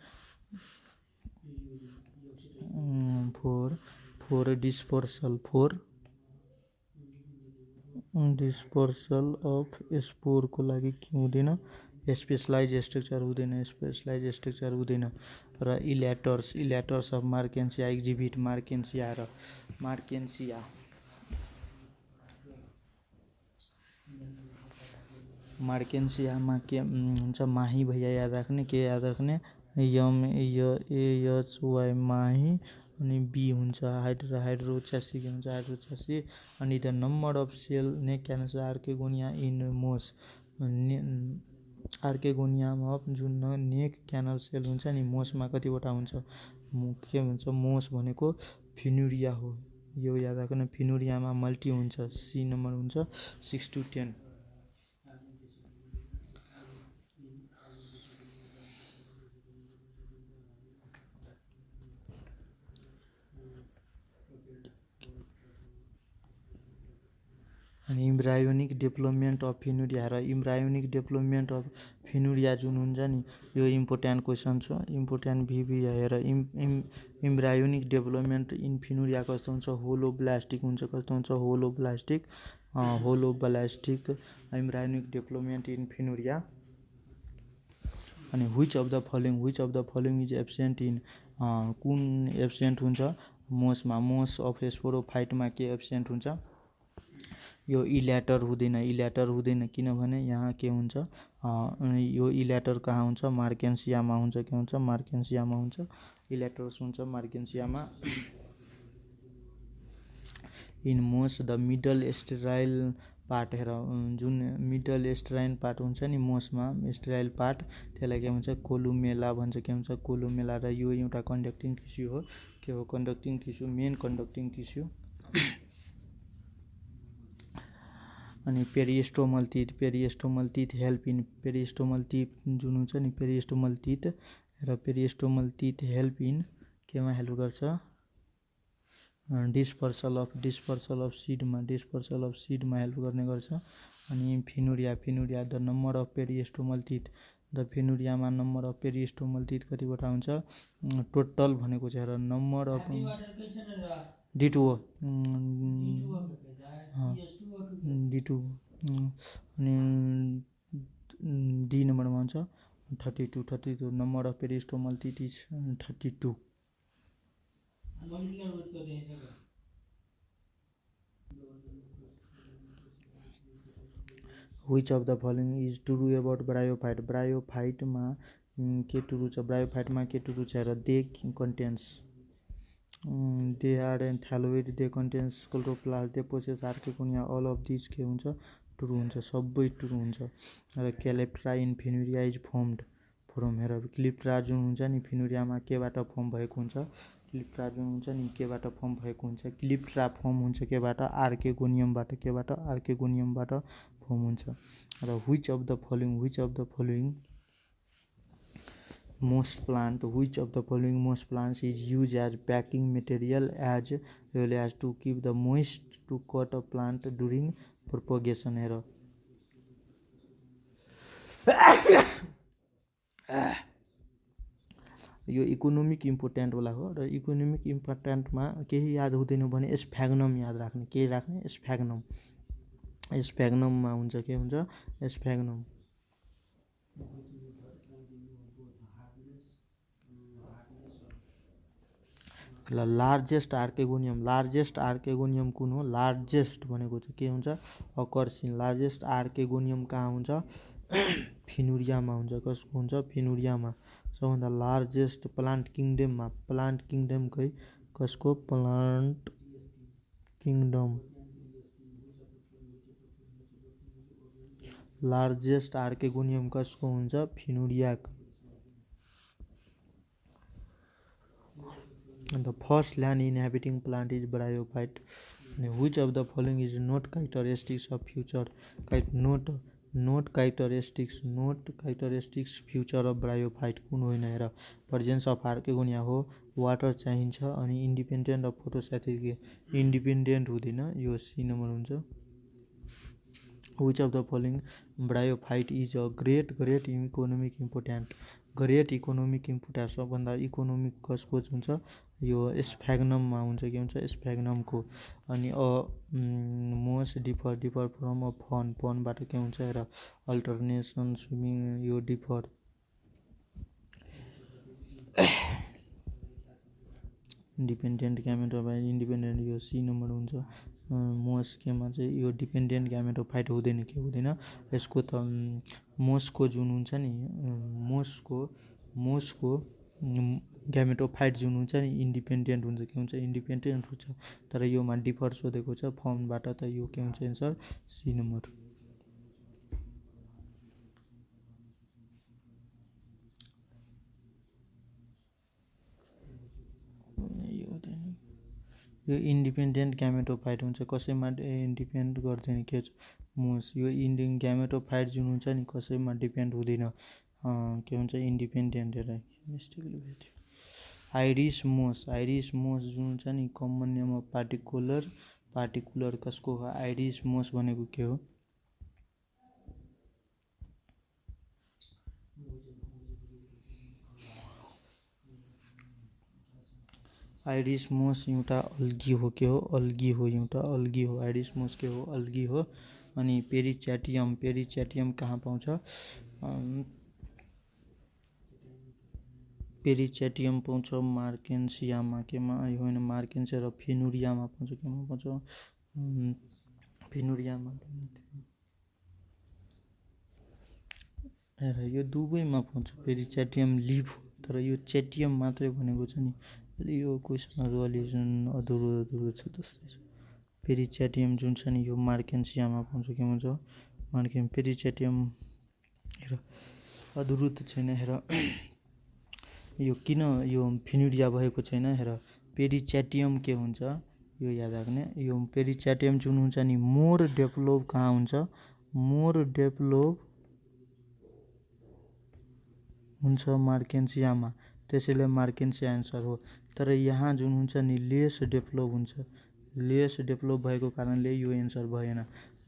फोर डिस्पर्सल अफ स्पोरको लागि के हुँदैन स्पेसलाइज स्ट्रक्चर हुँदैन। र इल्याटर्स अफ मार्केन्सिया एक्जिबिट मार्केन्सियामा के हुन्छ माही भैया याद राख्ने, के याद राख्ने एएचवाई माही अनि बी हुन्छ हाइड्रोचासी के हुन्छ हाइड्रोचासी अनि the number of cell neck canal archegonia in moss आर्केगोनियामा जुन नेक क्यानल सेल हुन्छ नि मोसमा कतिवटा हुन्छ के भन्छ मोस भनेको फिनुरिया हो, यो याद राख्नु फिनुरियामा मल्टी हुन्छ, सी नम्बर हुन्छ 6 to 10। अनि इम्ब्रायोनिक डेभलपमेन्ट अफ फिनुरिया र इम्ब्रायोनिक डेभलपमेन्ट अफ फिनुरिया जुन हुन्छ नि यो इम्पोर्टेन्ट क्वेसन छ, इम्पोर्टेन्ट भिभी हेर इम्ब्रायोनिक डेभलपमेन्ट इन फिनुरिया कस्तो हुन्छ होलोब्लास्टिक हुन्छ, कस्तो हुन्छ होलोब्लास्टिक इम्ब्रायोनिक डेभलपमेन्ट इन फिनुरिया। अनि which of the following is absent in कुन एब्सेन्ट हुन्छ मोसमा मोस अफ स्पोरोफाइटमा के एब्सेन्ट हुन्छ यो इल्याटर हुँदैन किनभने यहाँ के हुन्छ यो इल्याटर कहाँ हुन्छ मार्केन्सियामा हुन्छ, के हुन्छ मार्केन्सियामा हुन्छ, इल्याटर्स हुन्छ मार्केन्सियामा। इन मोस द मिडल स्टेराइल पार्ट हेर जुन मिडल स्टेराइल पार्ट हुन्छ नि मोसमा स्टेराइल पार्ट त्यसलाई के भन्छ कोलुमेला भन्छ, के भन्छ कोलुमेला। र यो एउटा कन्डक्टिङ टिस्यु हो, के हो conducting tissue main conducting tissue. अनि peristomal teeth help in peristomal teeth जुन हुन्छ नि पेरिस्टोमल टिथ हेल्प इन केमा हेल्प गर्छ डिस्पर्सल अफ सिडमा हेल्प गर्ने गर्छ। अनि Funaria the number of peristomal teeth the फिनुरियामा नम्बर अफ पेरिस्टोमल टिथ कतिवटा हुन्छ टोटल भनेको चाहिँ हेर नम्बर अफ D2 हो D2 अनि डी नम्बरमा हुन्छ 32 number of peristomal teeth is 32। Which of the following is true about ब्रायोफाइटमा के ट्रु छ ब्रायोफाइटमा के ट्रु छ र they contains they are and thalloid they contains chloroplast they possess archegonia all of this के हुन्छ ट्रु हुन्छ, सबै ट्रु हुन्छ। र calyptra in Funaria is formed from हेर क्लिप्ट्रा जुन हुन्छ नि फिनुरियामा केबाट फर्म भएको हुन्छ क्लिप्ट्रा जुन हुन्छ नि केबाट फर्म भएको हुन्छ क्लिप्ट्रा फर्म हुन्छ केबाट आर्केगोनियमबाट फर्म हुन्छ। र which of the following most plants is used as packing material as well as to keep the moist to cut a plant during propagation हेर यो इकोनोमिक इम्पोर्टेन्ट वाला हो। र इकोनोमिक इम्पोर्टेन्टमा केही याद हुँदैन भने स्फ्याग्नम याद राख्ने, के राख्ने स्फ्याग्नममा हुन्छ के हुन्छ स्फ्याग्नम। लार्जेस्ट आर्केगोनियम कुन हो लार्जेस्ट भनेको चाहिँ के हुन्छ अकर्सिन लार्जेस्ट आर्केगोनियम कहाँ हुन्छ फिनुरियामा हुन्छ, कसको हुन्छ फिनुरियामा सबभन्दा लार्जेस्ट प्लान्ट किङडमकै कसको प्लान्ट किङडम लार्जेस्ट आर्केगोनियम कसको हुन्छ फिनुरियाको। The first land inhabiting plant is bryophyte. Which of the following is not characteristics of future not characteristics future of bryophyte कुन होइन हेर प्रेजेन्स अफ आर्केगोनिया हो वाटर चाहिन्छ अनि इन्डिपेन्डेन्ट अफ फोटोसिन्थेसिस इन्डिपेन्डेन्ट हुँदैन यो सी नम्बर हुन्छ Which of the following bryophyte is a great economic important great economic important सबभन्दा इकोनोमिक कसको हुन्छ यो स्फेग्नममा हुन्छ के हुन्छ स्फेग्नमको अनि मोस्ट डिफर फ्रम अ फनबाट के हुन्छ र अल्टरनेसन स्विमिङ यो डिफर डिपेन्डेन्ट ग्यामेटोफाइट इन्डिपेन्डेन्ट यो सी नम्बर हुन्छ मोस केमा चाहिँ यो डिपेन्डेन्ट ग्यामेटोफाइट हुँदैन के हुँदैन यसको त मोसको जुन हुन्छ नि मोसको ग्यामेटोफाइट जुन हुन्छ नि इन्डिपेन्डेन्ट हुन्छ के हुन्छ इन्डिपेन्डेन्ट हुन्छ तर योमा डिफर सोधेको छ फर्मबाट त यो के हुन्छ एन्सर सी नम्बर यो इन्डिपेन्डेन्ट ग्यामेटोफाइट हुन्छ कसैमा डिपेन्ड गर्दैन के मोस यो इन्डियन ग्यामेटोफाइट जुन हुन्छ नि कसैमा डिपेन्ड हुँदैन के हुन्छ इन्डिपेन्डेन्ट हेर मिस्टेकले भेट्यो आइरिस मोस जुन हुन्छ नि कमन नेम अफ पार्टिकुलर कसको हो आइरिस मोस भनेको के हो आइरिस मोस एउटा अल्गी हो के हो अल्गी हो एउटा अल्गी हो आइरिस मोस के हो अल्गी हो अनि पेरिच्याटियम कहाँ पाउँछ पेरिच्याटियम पाउँछ मार्केन्सियामा केमा होइन मार्केन्सिया र फेनुरियामा पाउँछ केमा पाउँछ फेनुरियामा यो दुवैमा पाउँछ पेरिच्याटियम लिभ तर यो च्याटियम मात्रै भनेको छ नि यो क्वेसनहरू अलि अधुरो छ जस्तै छ पेरिच्याटियम जुन छ नि यो मार्केन्सियामा पाउँछ के भन्छ पेरिच्याटियम हेर अधुरो त छैन हेर यो किन यो फेनुरिया भएको छैन हेर पेरिच्याटियम के हुन्छ यो याद राख्ने यो पेरिच्याटियम जुन हुन्छ नि मोर डेभलप कहाँ हुन्छ मोर डेभलप हुन्छ मार्केन्सियामा त्यसैले मार्केन्सिया एन्सर हो तर यहाँ जुन हुन्छ नि लेस डेभलप भएको कारणले यो एन्सर भएन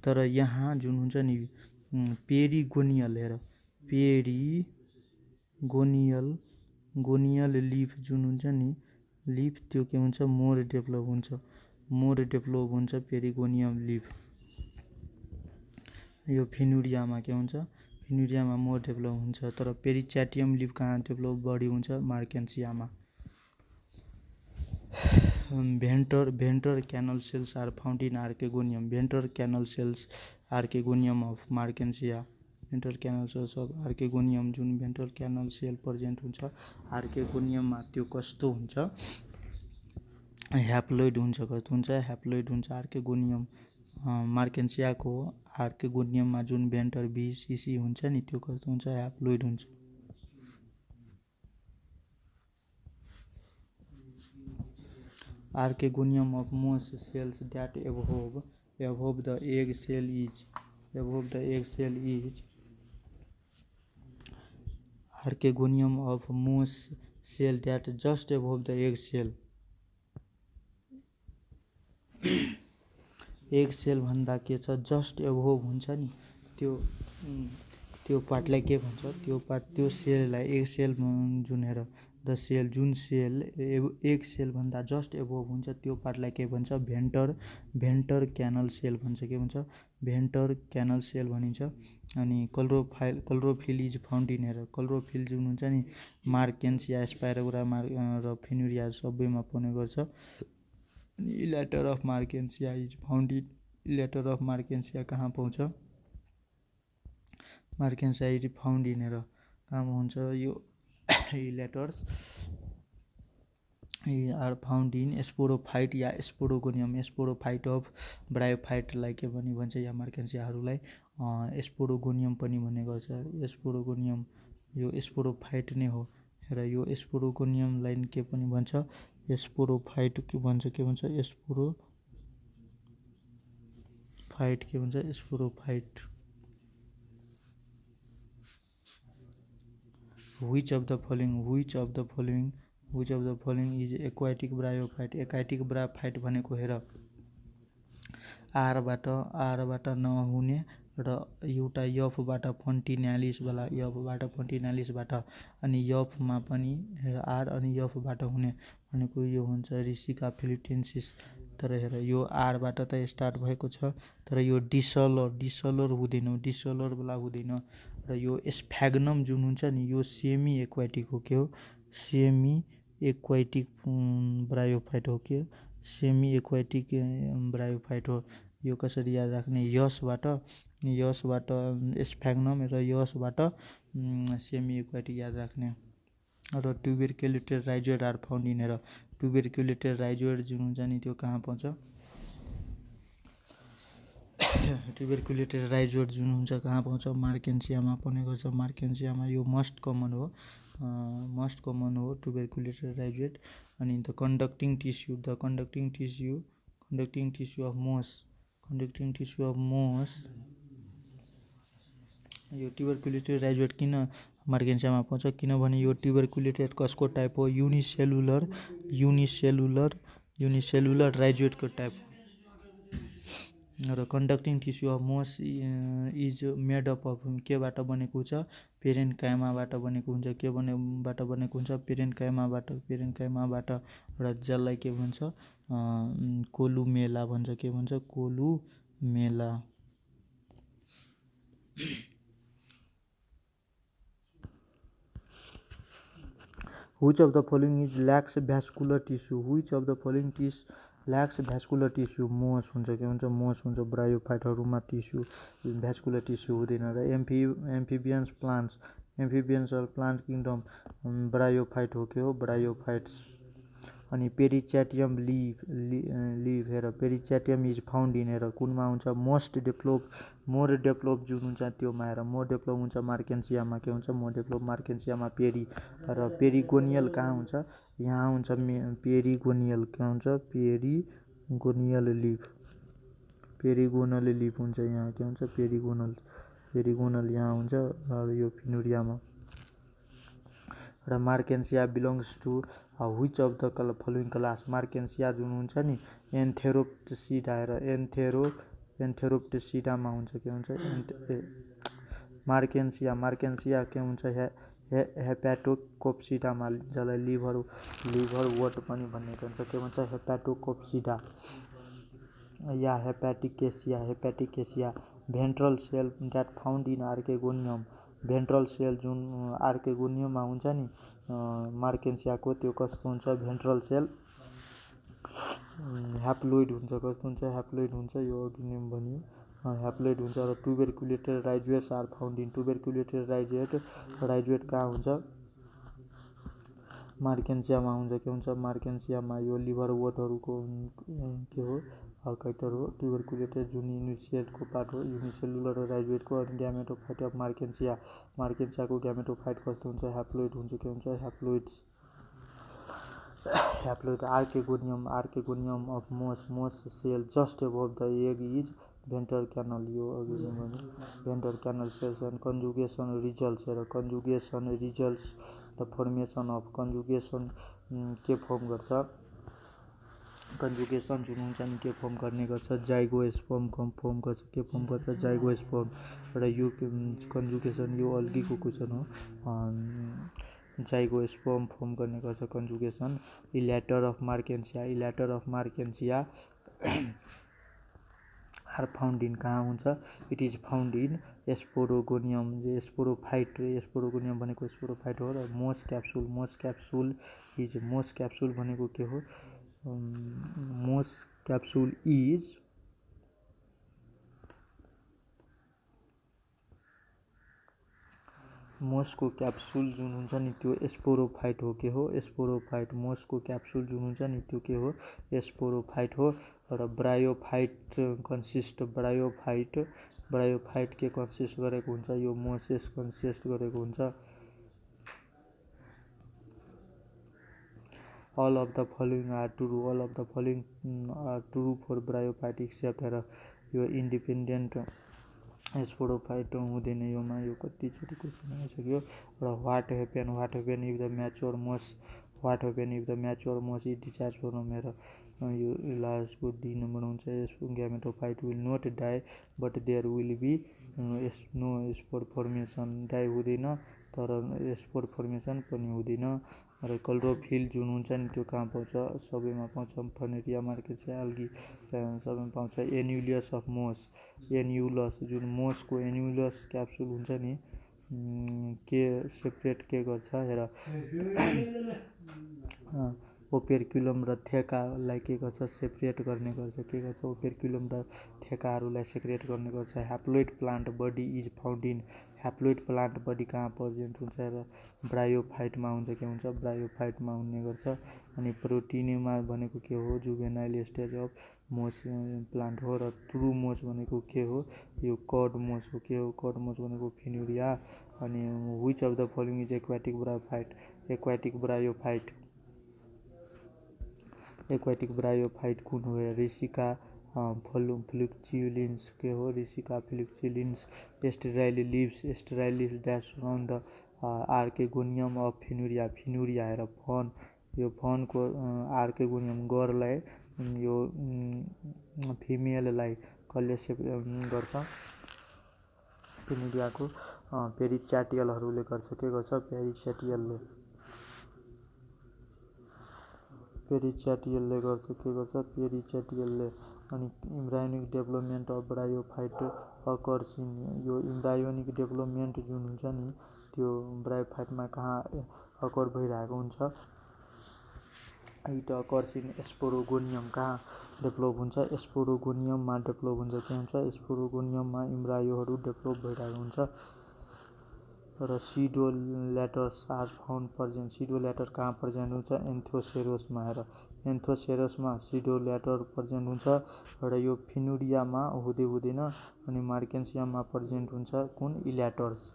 तर यहाँ जुन हुन्छ नि पेरिगोनियल हेर पेरिगोनियल लिफ जुन हुन्छ नि लिफ त्यो के हुन्छ मोर डेभलप हुन्छ पेरिगोनियल लिफ यो फेनुरियामा के हुन्छ फेनुरियामा मोर डेभलप हुन्छ तर पेरिच्याटियम लिफ कहाँ डेभलप बढी हुन्छ मार्केन्सियामा venter canal cells are found in archegonium venter canal cells archegonium of Marchantia venter canal cells of archegonium जुन भेन्टर क्यानल सेल प्रेजेन्ट हुन्छ आर्केगोनियममा त्यो कस्तो हुन्छ ह्याप्लोइड हुन्छ आर्केगोनियम मार्केन्सियाको आर्केगोनियममा जुन भेन्टर बिसिसी हुन्छ नि त्यो कस्तो हुन्छ ह्याप्लोइड हुन्छ Archegonium of most cells that above the egg cell is Archegonium of most cell that just above the egg cell egg cell भन्दा के छ जस्ट एभोभ हुन्छ नि त्यो पार्टलाई के भन्छ त्यो सेललाई एग सेल जुन हेर द सेल जुन सेल एग सेल भन्दा जस्ट एभोभ हुन्छ त्यो पार्टलाई के भन्छ भेन्टर क्यानल सेल भन्छ के भन्छ भेन्टर क्यानल सेल भनिन्छ अनि क्लोरोफिल इज फाउन्ड इन हेर क्लोरोफिल जुन हुन्छ नि मार्केन्सिया स्पाइरोगोरा र फेनुरिया सबैमा पाउने गर्छ elater of Marchantia is found in elater of Marchantia कहाँ पाउँछ मार्केन्सिया इज फाउन्ड इन हेर कहाँ हुन्छ यो elaters are found in sporophyte या स्पोरोगोनियम स्पोरोफाइट अफ ब्रायोफाइटलाई के भन्छ या मार्केन्सियाहरूलाई स्पोरोगोनियम पनि भन्ने गर्छ स्पोरोगोनियम यो स्पोरोफाइट नै हो र यो स्पोरोगोनियमलाई के पनि भन्छ, स्पोरोफाइट के भन्छ, स्पोरोफाइट के भन्छ, sporophyte. Which of the following is aquatic bryophyte? Aquatic bryophyte भनेको हेर आरबाट नहुने र एउटा यफबाट फन्टिनालिसबाट अनि यफमा पनि आर अनि यफबाट हुने भनेको यो हुन्छ रिसिका फिलिप्टेन्सिस। तर हेर यो आरबाट त स्टार्ट भएको छ, तर यो डिसलर हुँदैन र यो स्फेग्नम जुन हुन्छ नि यो सेमी एक्वाटिक हो। के हो? सेमी एक्वाटिक ब्रायोफाइट हो। के सेमी एक्वाटिक ब्रायोफाइट हो। यो कसरी याद राख्ने? यसबाट स्फेग्नम र यसबाट सेमी एक्वाटिक याद राख्ने। र ट्युबरक्युलेटेड राइजोइड आर फाउन्ड इन। र ट्युबरक्युलेटेड राइजोइड जुन हुन्छ नि त्यो कहाँ पाउँछ? ट्युबरक्युलेटेड राइजोइड जुन हुन्छ कहाँ पाउँछ? मार्केन्सियामा पाउने गर्छ। मार्केन्सियामा यो मस्ट कमन हो ट्युबरक्युलेटेड राइजोइड। अनि द कन्डक्टिङ टिस्यु अफ मोस यो ट्युबरक्युलेटेड राइजोइड किन मार्केन्सियामा पाउँछ? किनभने यो ट्युबरक्युलेटेड कसको टाइप हो? युनिसेलुलर राइजोइडको टाइप। र conducting tissue of moss is made up of केबाट बनेको हुन्छ? पेरेन्काइमाबाट बनेको हुन्छ। केबाट बनेको हुन्छ? पेरेन्काइमाबाट र जसलाई के भन्छ? कोलुमेला भन्छ। के भन्छ? Columella. Which of the following is lacks vascular tissue? lacks vascular tissue? मोस हुन्छ। के हुन्छ? मोस हुन्छ। ब्रायोफाइटहरूमा भ्यास्कुलर टिस्यु हुँदैन। र एम्फिबियन्स प्लान्ट किङडम ब्रायोफाइट हो। के हो? ब्रायोफाइट्स। अनि पेरिच्याटियम लिभ हेर पेरिच्याटियम इज फाउन्ड इन हेर कुनमा हुन्छ? मोर डेभलप जुन हुन्छ त्योमा हेर मोर डेभलप हुन्छ मार्केन्सियामा। के हुन्छ? मोर डेभलप मार्केन्सियामा। र पेरिगोनियल कहाँ हुन्छ? यहाँ हुन्छ पेरिगोनियल। के हुन्छ? पेरिगोनियल लिभ हुन्छ यहाँ। के हुन्छ? पेरिगोनल यहाँ हुन्छ यो फिनुरियामा। र Marchantia belongs to which of the following class? Marchantia जुन हुन्छ नि एन्थेरोप्टेसिडा हेर एन्थेरोप्टेसिडामा हुन्छ। के हुन्छ? मार्केन्सिया के हुन्छ? हेपाटोकोप्सिडामा, जसलाई लिभर वट पनि भन्ने गर्छ। के भन्छ? हेपाटोकोप्सिडा या Hepaticae. Ventral cell that found in archegonium. Ventral cell जुन आर्केगोनियममा हुन्छ नि मार्केन्सियाको त्यो कस्तो हुन्छ? भेन्ट्रल सेल ह्याप्लोइड हुन्छ। कस्तो हुन्छ? ह्याप्लोइड हुन्छ। यो अघि नै भन्यो ह्याप्लोइड हुन्छ। र tuberculated rhizoids are found in. Tuberculated rhizoid कहाँ हुन्छ? मार्केन्सियामा हुन्छ। के हुन्छ? मार्केन्सियामा यो लिभर वटहरूको के हो? कैटर हो। ट्युबरक्युलेटेड जुन युनिसेलको पार्ट हो युनिसेलुलर राइजोइडको। अनि ग्यामेटोफाइट अफ मार्केन्सियाको ग्यामेटोफाइट कस्तो हुन्छ? ह्याप्लोइड हुन्छ। के हुन्छ? Haploid. Archegonium of moss cell just above the egg is venter canal. यो अघि venter canal cells and conjugation results the formation of conjugation के फर्म गर्छ? कन्जुगेसन जुन हुन्छ नि के फर्म गर्ने गर्छ? जाइगोस्पर्म फर्म गर्छ। के फर्म गर्छ? जाइगोस्पर्म। र यो कन्जुगेसन यो अल्गीको क्वेसन हो। जाइगोस्पर्म फर्म गर्ने गर्छ conjugation. इल्याटर of मार्केन्सिया are found in कहाँ हुन्छ? It is found in sporogonium. Sporogonium भनेको स्पोरोफाइट हो। र मोस क्याप्सुल भनेको के हो? मोस क्याप्सुल इज मोसको क्याप्सुल जुन हुन्छ नि त्यो स्पोरोफाइट हो। के हो? स्पोरोफाइट। मोसको क्याप्सुल जुन हुन्छ नि त्यो के हो? स्पोरोफाइट हो। र ब्रायोफाइट के कन्सिस्ट गरेको हुन्छ? यो मोसेस कन्सिस्ट गरेको हुन्छ। all of the following are true, all of the following are true for bryophyte except हेर यो इन्डिपेन्डेन्ट स्पोरोफाइट हुँदैन योमा। यो कतिचोटि क्वेसन आइसक्यो। र what happen if the mature moss is discharge from हेर यो लास्टको डी नम्बर हुन्छ। यसको gametophyte will not die but there will be no spore formation, die हुँदैन तर स्पोर फर्मेसन पनि हुँदैन। र क्लोरोफिल जुन हुन्छ नि त्यो कहाँ पाउँछ, सबैमा पाउँछ, फर्नेरिया मार्केट एल्गी सबैमा पाउँछ। एन्युलस अफ मोस, एन्युलस जुन मोसको एन्युलस क्याप्सुल हुन्छ नि के सेपरेट के गर्छ हेर ओपेर्क्युलम र थेकालाई के गर्छ सेपरेट गर्ने गर्छ। के गर्छ ओपेर्क्युलम र थेकाहरूलाई सेपरेट गर्ने गर्छ। Haploid plant body is found in, haploid plant body कहाँ प्रेजेन्ट हुन्छ र ब्रायोफाइटमा हुन्छ। के हुन्छ ब्रायोफाइटमा हुने गर्छ। अनि प्रोटिनियमा भनेको के हो juvenile stage of moss plant हो। र ट्रु मोस भनेको के हो यो कड मोस हो। के हो कड मोस भनेको फिनुरिया। अनि which of the following is aquatic bryophyte, aquatic bryophyte कुन हो रिसिका फ्लुक्चुलिन्स के हो रिसिका fluitans. Sterile leaves dash on the archegonium of Funaria हेर फन, यो फनको आर्केगोनियम गर्ललाई यो फिमेललाई कसले सेप गर्छ फिनुरियाको पेरिच्याटियलहरूले गर्छ। के गर्छ पेरिच्याटियलले गर्छ। के गर्छ पेरिच्याटियलले। अनि embryonic development of bryophyte occurs in, यो इम्ब्रायोनिक डेभलपमेन्ट जुन हुन्छ नि त्यो ब्रायोफाइटमा कहाँ अकर भइरहेको हुन्छ, इट अकर्स इन स्पोरोगोनियम, कहाँ डेभलप हुन्छ स्पोरोगोनियममा डेभलप हुन्छ। के हुन्छ स्पोरोगोनियममा इम्ब्रायोहरू डेभलप भइरहेको हुन्छ। र सिडोल्याटर्स आर फाउन्ड प्रेजेन्ट, सिडोल्याटर कहाँ प्रेजेन्ट हुन्छ एन्थोसेरोसमा हेर एन्थोसेरोसमा सिडोल्याटर प्रेजेन्ट हुन्छ। र यो फिनुरियामा हुँदैन। अनि मार्केन्सियममा प्रेजेन्ट हुन्छ कुन इल्याटर्स।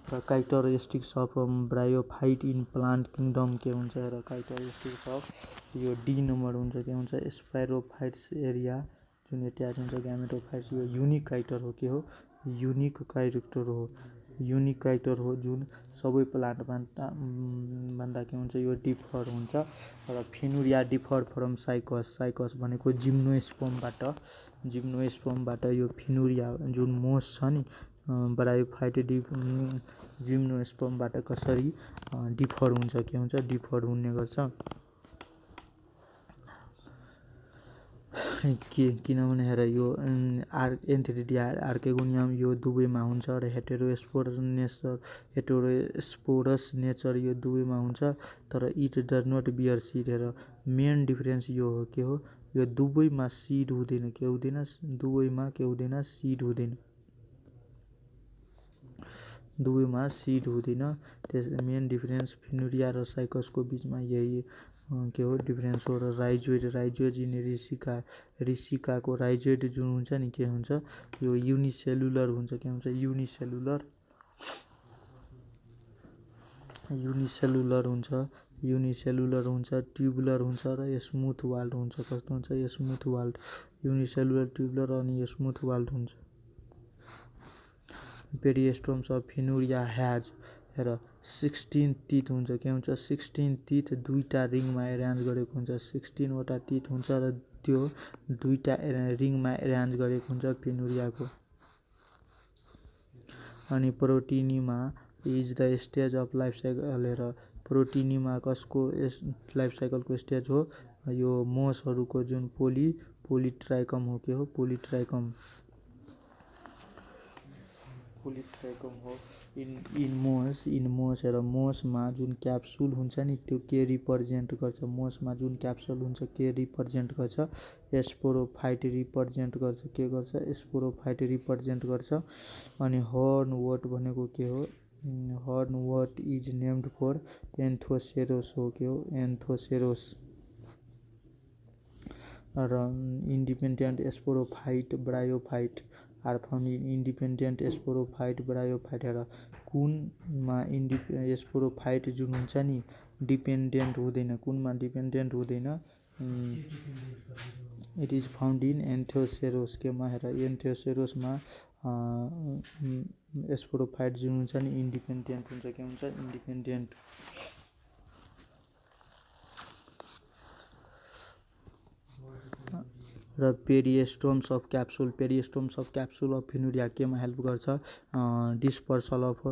र characteristics of bryophyte in plant kingdom के हुन्छ र क्यारेक्टरिस्टिक्स अफ यो डी नम्बर हुन्छ। के हुन्छ स्पाइरोफाइट्स एरिया जुन एट्याच हुन्छ ग्यामेटोफाइट्स, यो युनिक क्यारेक्टर हो। के हो युनिक क्यारेक्टर हो जुन सबै प्लान्ट भन्दा के हुन्छ यो डिफर हुन्छ। र फिनुरिया डिफर फ्रम साइकस भनेको जिम्नोस्पर्मबाट यो फिनुरिया जुन मोस छ नि ब्रायोफाइट जिम्नोस्पर्मबाट कसरी डिफर हुन्छ। के हुन्छ डिफर हुने गर्छ। किनभने हेर यो एन्थेरिडिया आर्केगोनियम यो दुवैमा हुन्छ। र हेटेरोस्पोरस नेचर यो दुवैमा हुन्छ। तर it does not bear seed हेर मेन डिफरेन्स यो हो। के हो यो दुवैमा सिड हुँदैन। के हुँदैन दुवैमा के हुँदैन सिड हुँदैन, दुवैमा सिड हुँदैन। त्यस मेन डिफरेन्स फिनुरिया र साइकसको बिचमा यही के हो डिफरेन्स हो। र राइजोइड इन रिसिकाको राइजोइड जुन हुन्छ नि के हुन्छ यो युनिसेलुलर हुन्छ। के हुन्छ युनिसेलुलर हुन्छ, ट्युबुलर हुन्छ र स्मुथ वाल्ड हुन्छ। कस्तो हुन्छ स्मुथ वाल्ड, युनिसेलुलर ट्युबुलर अनि स्मुथ वाल्ड हुन्छ। पेरिस्टोम्स अफ फिनुरिया ह्याज हेर 16 टिथ हुन्छ। के हुन्छ 16 टिथ दुईटा रिङमा एरेन्ज गरेको हुन्छ। 16 वटा टिथ हुन्छ र त्यो दुईटा रिङमा एरेन्ज गरेको हुन्छ फिनुरियाको। अनि protonema is the stage of life cycle हेर प्रोटिनिमा कसको लाइफ साइकलको स्टेज हो यो मोसहरूको जुन पोलिट्राइकम हो। के हो पोलिट्राइकम हो। इन मोस हेर मोसमा जुन क्याप्सुल हुन्छ नि त्यो के रिप्रेजेन्ट गर्छ, मोसमा जुन क्याप्सुल हुन्छ के रिप्रेजेन्ट गर्छ स्पोरोफाइट रिप्रेजेन्ट गर्छ। के गर्छ स्पोरोफाइट रिप्रेजेन्ट गर्छ। अनि हर्नवट भनेको के हो hornwort is named for Anthoceros हो। के हो एन्थोसेरोस। र independent sporophyte bryophyte are found in independent sporophyte bryophyte हेर कुनमा स्पोरोफाइट जुन हुन्छ नि डिपेन्डेन्ट हुँदैन, कुनमा डिपेन्डेन्ट हुँदैन। It is found in Anthoceros केमा हेर एन्थोसेरोसमा स्पोरोफाइट जुन हुन्छ नि इन्डिपेन्डेन्ट हुन्छ, के हुन्छ इन्डिपेन्डेन्ट। र पेरिस्टोम्स अफ क्याप्सुल अफ फिनुरिया केमा हेल्प गर्छ डिस्पर्सल अफ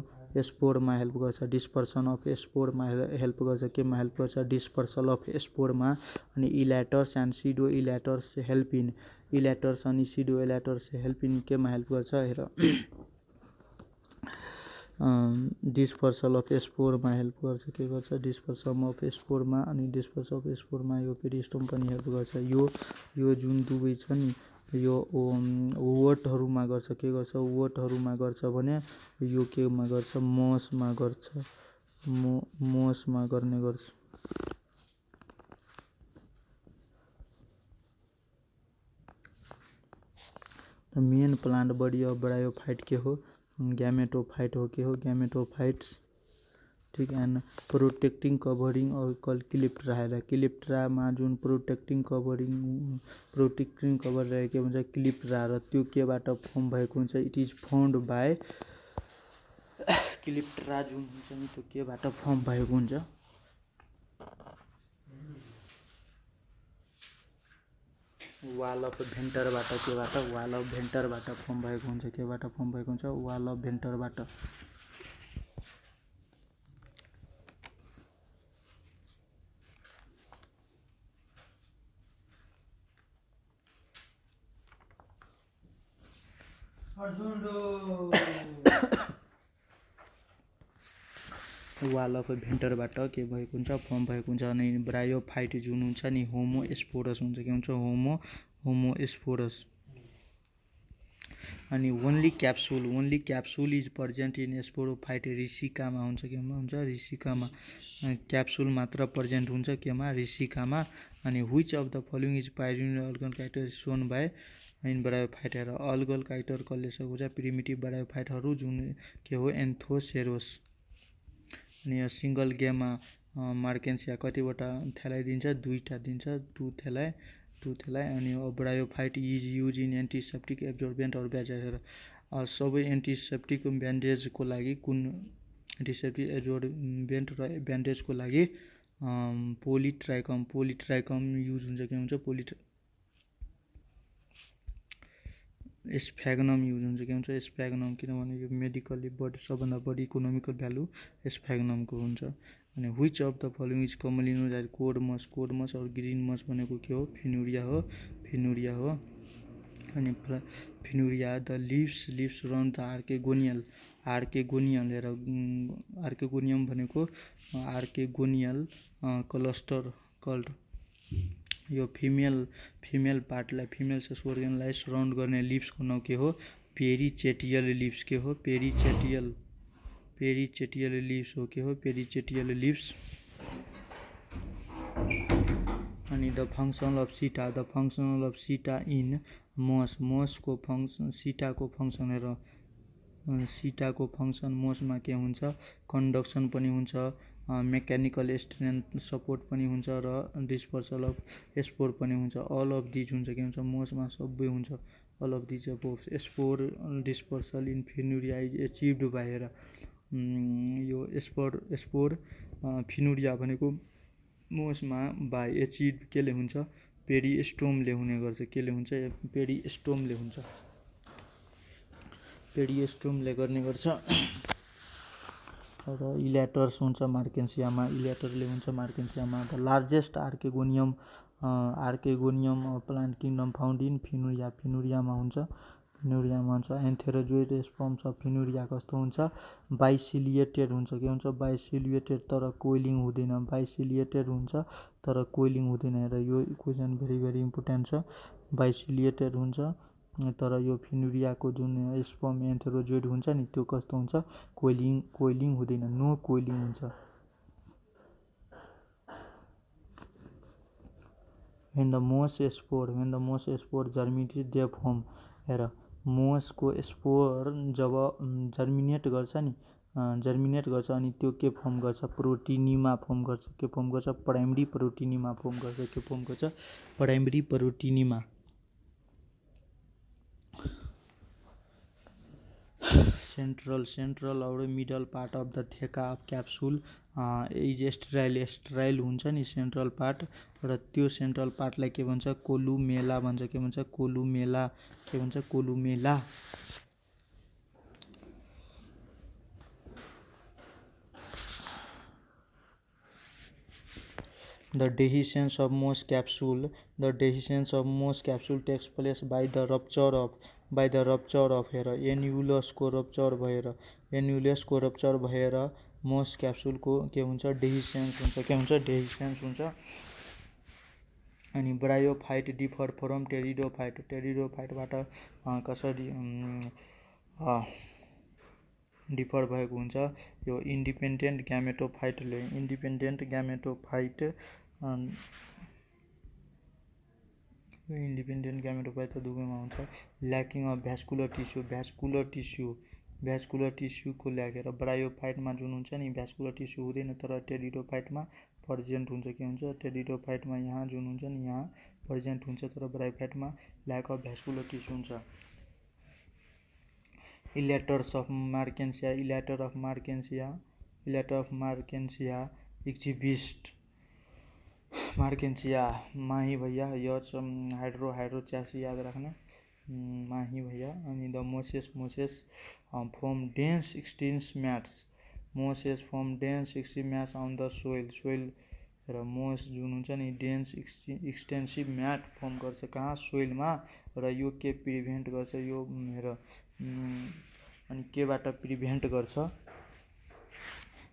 स्पोरमा हेल्प गर्छ, डिस्पर्सन अफ स्पोरमा हेल्प गर्छ, केमा हेल्प गर्छ डिस्पर्सल अफ स्पोरमा। अनि इल्याटर्स एन्ड सिडो इल्याटर्स हेल्प इन इल्याटर्स अनि सिडो इल्याटर्स हेल्प इन केमा हेल्प गर्छ हेर डिस्पर्सल अफ स्पोरमा हेल्प गर्छ, के गर्छ डिस्पर्सन अफ स्पोरमा। अनि डिस्पर्स अफ स्पोरमा यो पेरिस्टोम पनि हेल्प गर्छ। यो जुन दुवै छ नि यो वोटहरूमा गर्छ, के गर्छ वोटहरूमा गर्छ भने यो केमा गर्छ मसमा गर्छ, मसमा गर्ने गर्छ। Main plant body of bryophyte के हो ग्यामेटोफाइट हो, के हो ग्यामेटोफाइट्स, ठीक। एन्ड प्रोटेक्टिङ कभरिङ और क्लिप्ट्रा हेर क्लिप्ट्रामा जुन प्रोटेक्टिङ कभर रहेको हुन्छ क्लिप्ट्रा र त्यो केबाट फर्म भएको हुन्छ इट इज फाउन्ड बाई क्लिप्ट्रा जुन हुन्छ नि त्यो केबाट फर्म भएको हुन्छ वाल अफ भेन्टरबाट, केबाट वाल अफ भेन्टरबाट फर्म भएको हुन्छ, केबाट फर्म भएको हुन्छ वाल अफ भेन्टरबाट। वाल अफ भेन्टरबाट के भएको हुन्छ फर्म भएको हुन्छ। अनि ब्रायोफाइट जुन हुन्छ नि होमोस्पोरस हुन्छ, के हुन्छ होमोस्पोरस। अनि only capsule is present in sporophyte रिसिकामा हुन्छ, केमा हुन्छ रिसिकामा क्याप्सुल मात्र प्रेजेन्ट हुन्छ, केमा रिसिकामा। अनि which of the following is pyrenoid algal character shown by in bryophyte हेर अल्गल क्यारेक्टर कसले सक्छ प्रिमिटिभ ब्रायोफाइटहरू जुन के हो एन्थोसेरोस। अनि यो सिङ्गल गेममा मार्केन्सिया कतिवटा थेलाइ दिन्छ दुईवटा दिन्छ टु थेलाइ। अनि bryophyte is use in antiseptic absorbent or bandage सबै एन्टिसेप्टिक ब्यान्डेजको लागि कुन एन्टिसेप्टिक एब्जोर्बेन्ट र ब्यान्डेजको लागि पोलिट्राइकम युज हुन्छ, के हुन्छ स्फ्याग्नम युज हुन्छ, के हुन्छ स्फ्याग्नम, किनभने यो मेडिकल्ली सबभन्दा बढी इकोनोमिकल भ्यालु स्फ्याग्नमको हुन्छ। अनि which of the following is commonly known as cord moss or green moss भनेको के हो फिनुरिया हो। अनि Funaria the leaves run the archegonial हेर आर्केगोनियम भनेको आर्केगोनियल क्लस्टर कल्ड यो फिमेल पार्टलाई फिमेल सेक्स अर्गनलाई सराउन्ड गर्ने लिप्सको नाउँ के हो पेरिचेटियल लिप्स, के हो पेरिचेटियल लिप्स हो, के हो पेरिचेटियल लिप्स। अनि the function of seta in मसको फङ्सन सिटाको फङ्सन हेर सिटाको फङ्सन मसमा के हुन्छ कन्डक्सन पनि हुन्छ, मेकानिकल स्ट्रेन्थ सपोर्ट पनि हुन्छ र डिस्पर्सल अफ स्पोर पनि हुन्छ। अल अफ दिज हुन्छ, के हुन्छ मसमा सबै हुन्छ अल अफ दिज अब spore dispersal in Funaria is achieved by हेर यो स्पोर फिनुरिया भनेको मसमा बाई एचिभ केले हुन्छ पेरिस्टोमले हुने गर्छ, केले हुन्छ पेरिस्टोमले गर्ने गर्छ। र इल्याटर्स हुन्छ मार्केन्सियामा the largest archegonium plant kingdom found in फिनुरियामा हुन्छ एन्थेरोजोइड स्पर्म्स अफ फिनुरिया कस्तो हुन्छ बाइसिलिएटेड हुन्छ, के हुन्छ बाइसिलिएटेड तर कोइलिङ हुँदैन हेर यो इक्वेसन भेरी इम्पोर्टेन्ट छ बाइसिलिएटेड हुन्छ तर यो फिनुरियाको जुन स्पर्म एन्थेरोजोइड हुन्छ नि त्यो कस्तो हुन्छ कोइलिङ हुँदैन नो कोइलिङ हुन्छ। when the moss spore germinated they form हेर मोसको स्पोर जब जर्मिनेट गर्छ नि अनि त्यो के फर्म गर्छ, प्रोटिनिमा फर्म गर्छ। के फर्म गर्छ, प्राइमरी प्रोटिनिमा फर्म गर्छ। के फर्म गर्छ, प्राइमरी प्रोटिनिमा। सेन्ट्रल और middle part of the थेका of capsule is sterile हुन्छ नि सेन्ट्रल पार्ट, र त्यो सेन्ट्रल पार्टलाई के भन्छ, कोलुमेला भन्छ। के भन्छ, कोलुमेला। के भन्छ, columella. The dehiscence of most capsule takes place by the rupture of annulus को रप्चर भएर मोस्ट क्याप्सुल को के हुन्छ, डेहिसेन्स हुन्छ। के हुन्छ, डेहिसेन्स हुन्छ। अनि ब्रायोफाइट डिफर फ्रम टेरिडोफाइटबाट कसरी डिफर भएको हुन्छ, यो इन्डिपेन्डेन्ट ग्यामेटोफाइटले त दुवैमा हुन्छ। ल्याकिङ अफ भ्यास्कुलर टिस्युको ल्याकेर ब्रायोफाइटमा जुन हुन्छ नि भ्यास्कुलर टिस्यु हुँदैन, तर टेरिडोफाइटमा प्रेजेन्ट हुन्छ। के हुन्छ, टेरिडोफाइटमा यहाँ जुन हुन्छ नि यहाँ प्रेजेन्ट हुन्छ, तर ब्रायोफाइटमा ल्याक अफ भ्यास्कुलर टिस्यु हुन्छ। इल्याटर्स अफ मार्केन्सिया एक्जिबिस्ट मार्केन्सिया माही भैया, यर्स हाइड्रोचासी याद राख्ने माही भैया। अनि the mosses form dense extensive mats on the soil र मोस जुन हुन्छ नि डेन्स एक्सटेन्सिभ म्याट फर्म गर्छ कहाँ, सोइलमा। र यो के प्रिभेन्ट गर्छ, यो अनि केबाट प्रिभेन्ट गर्छ,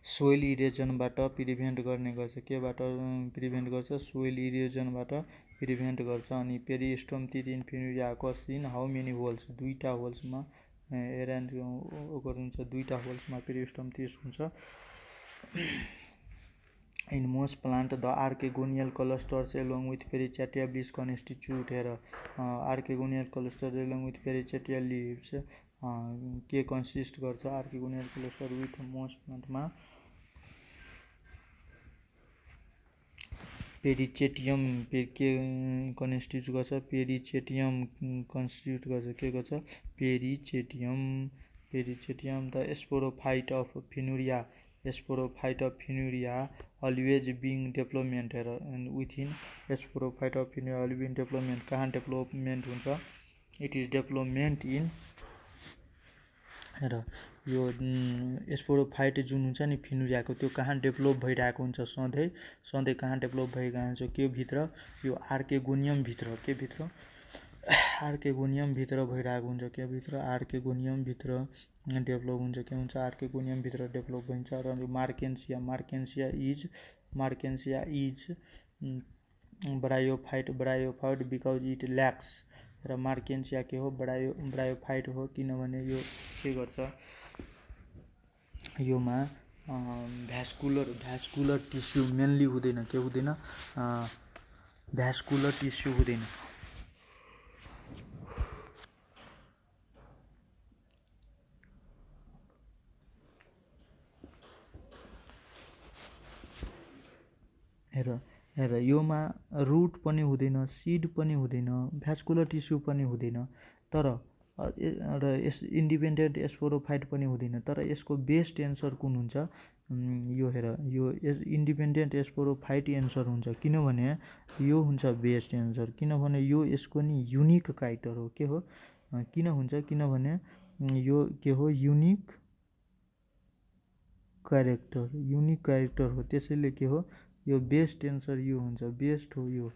सोइल इरोजनबाट प्रिभेन्ट गर्ने गर्छ। केबाट प्रिभेन्ट गर्छ, सोइल इरोजनबाट प्रिभेन्ट गर्छ। अनि पेरिस्टोमटिस इन फ्युनिरियाको सिन हाउ मेनी होल्स, दुईटा होल्समा एरेन्ज हुन्छ, दुईटा होल्समा पेरिस्टोमटिस हुन्छ। In most plant the archegonial clusters along with perichaetia leaves constitute archegonial cluster along with perichaetia leaves के कन्सिस्ट गर्छ, आर्केगोनियल क्लस्टर विथ मोस्ट प्लान्टमा पेरिचेटियम के कन्स्टिट्युट गर्छ, पेरिचेटियम कन्स्टिट्युट गर्छ। के गर्छ, perichaetium. The sporophyte of Funaria always being development within sporophyte of Funaria always being development कहाँ डेभलपमेन्ट हुन्छ, इट इज डेभलपमेन्ट इन र यो स्पोरोफाइट जुन हुन्छ नि फिनुरियाको त्यो कहाँ डेभलप भइरहेको हुन्छ, सधैँ कहाँ डेभलप भइरहेको हुन्छ, के भित्र, यो आर्केगोनियम भित्र। के भित्र, आर्केगोनियम भित्र भइरहेको हुन्छ। के भित्र, आर्केगोनियम भित्र डेभलप हुन्छ। के हुन्छ, आर्केगोनियम भित्र डेभलप हुन्छ। र Marchantia is bryophyte because it lacks. र मार्केन्सिया के हो, ब्रायोफाइट हो, किनभने यो के गर्छ, योमा भ्यास्कुलर टिस्यु मेनली हुँदैन। के हुँदैन, भ्यास्कुलर टिस्यु हुँदैन। हेर योमा रुट पनि हुँदैन, सिड पनि हुँदैन, भ्यास्कुलर टिस्यु पनि हुँदैन, तर र यस इन्डिपेन्डेन्ट स्पोरोफाइट पनि हुँदैन। तर यसको बेस्ट एन्सर कुन हुन्छ, यो हेर, यो इन्डिपेन्डेन्ट स्पोरोफाइट एन्सर हुन्छ। किनभने यो हुन्छ बेस्ट एन्सर, किनभने यो यसको नि युनिक क्यारेक्टर हो। के हो, किन हुन्छ, किनभने यो के हो, युनिक क्यारेक्टर हो। त्यसैले के हो, यो बेस्ट एन्सर यो हुन्छ, बेस्ट हो यो।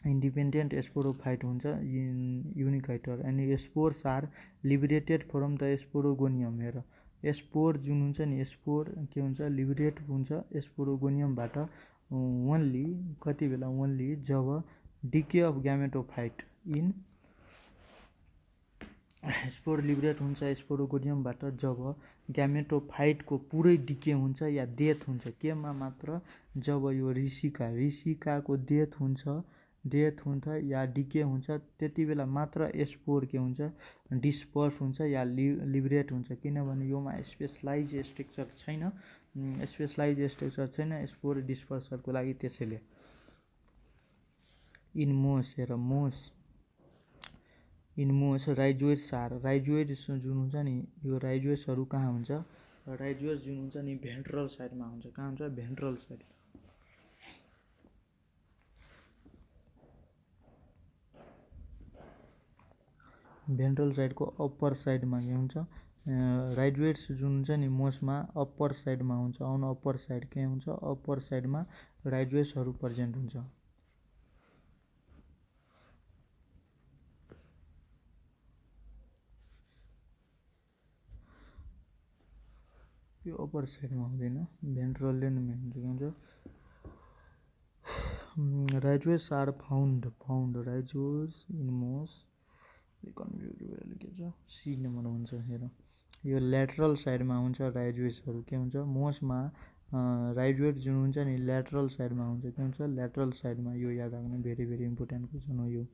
इन्डिपेन्डेन्ट स्पोरोफाइट हुन्छ, युनिक क्यारेक्टर। अनि spores are liberated from the sporogonium. हेर, स्पोर जुन हुन्छ नि, स्पोर के हुन्छ, लिबरेट हुन्छ स्पोरोगोनियमबाट ओन्ली कति बेला, ओन्ली जब decay of gametophyte in spore liberate हुन्छ स्पोरोगोनियमबाट जब ग्यामेटोफाइटको पुरै डिके हुन्छ या डेथ हुन्छ। केमा मात्र, जब यो ऋषिकाको डेथ हुन्छ डेथ हुन्छ या डिके हुन्छ त्यति बेला मात्र स्पोर के हुन्छ डिस्पर्स हुन्छ या लिबरेट हुन्छ, किनभने योमा स्पेसलाइज स्ट्रक्चर छैन, स्पोर डिस्पर्सरको लागि। त्यसैले इनमोस राइजोइड्स जुन हुन्छ नि, यो राइजोइड्सहरू कहाँ हुन्छ, राइजोइड्स जुन हुन्छ नि भेन्ट्रल साइडमा हुन्छ। कहाँ हुन्छ, भेन्ट्रल साइड। भेन्ट्रल साइडको अप्पर साइडमा के हुन्छ, राइजोइड्स जुन हुन्छ नि मोसमा अप्पर साइडमा हुन्छ। अन अप्पर साइड के हुन्छ, अप्पर साइडमा राइजोइड्सहरू प्रेजेन्ट हुन्छ। यो अप्पर साइडमा हुँदैन, भेन्ट्रलले नै हुन्छ। के हुन्छ, rhizoids are found rhizoids in moss see number हुन्छ। हेर यो ल्याटरल साइडमा हुन्छ राइजोइड्सहरू। के हुन्छ, मोसमा राइजोइड जुन हुन्छ नि ल्याटरल साइडमा हुन्छ। के हुन्छ, ल्याटरल साइडमा। यो याद राख्नु, भेरी भेरी इम्पोर्टेन्ट क्वेसन हो यो।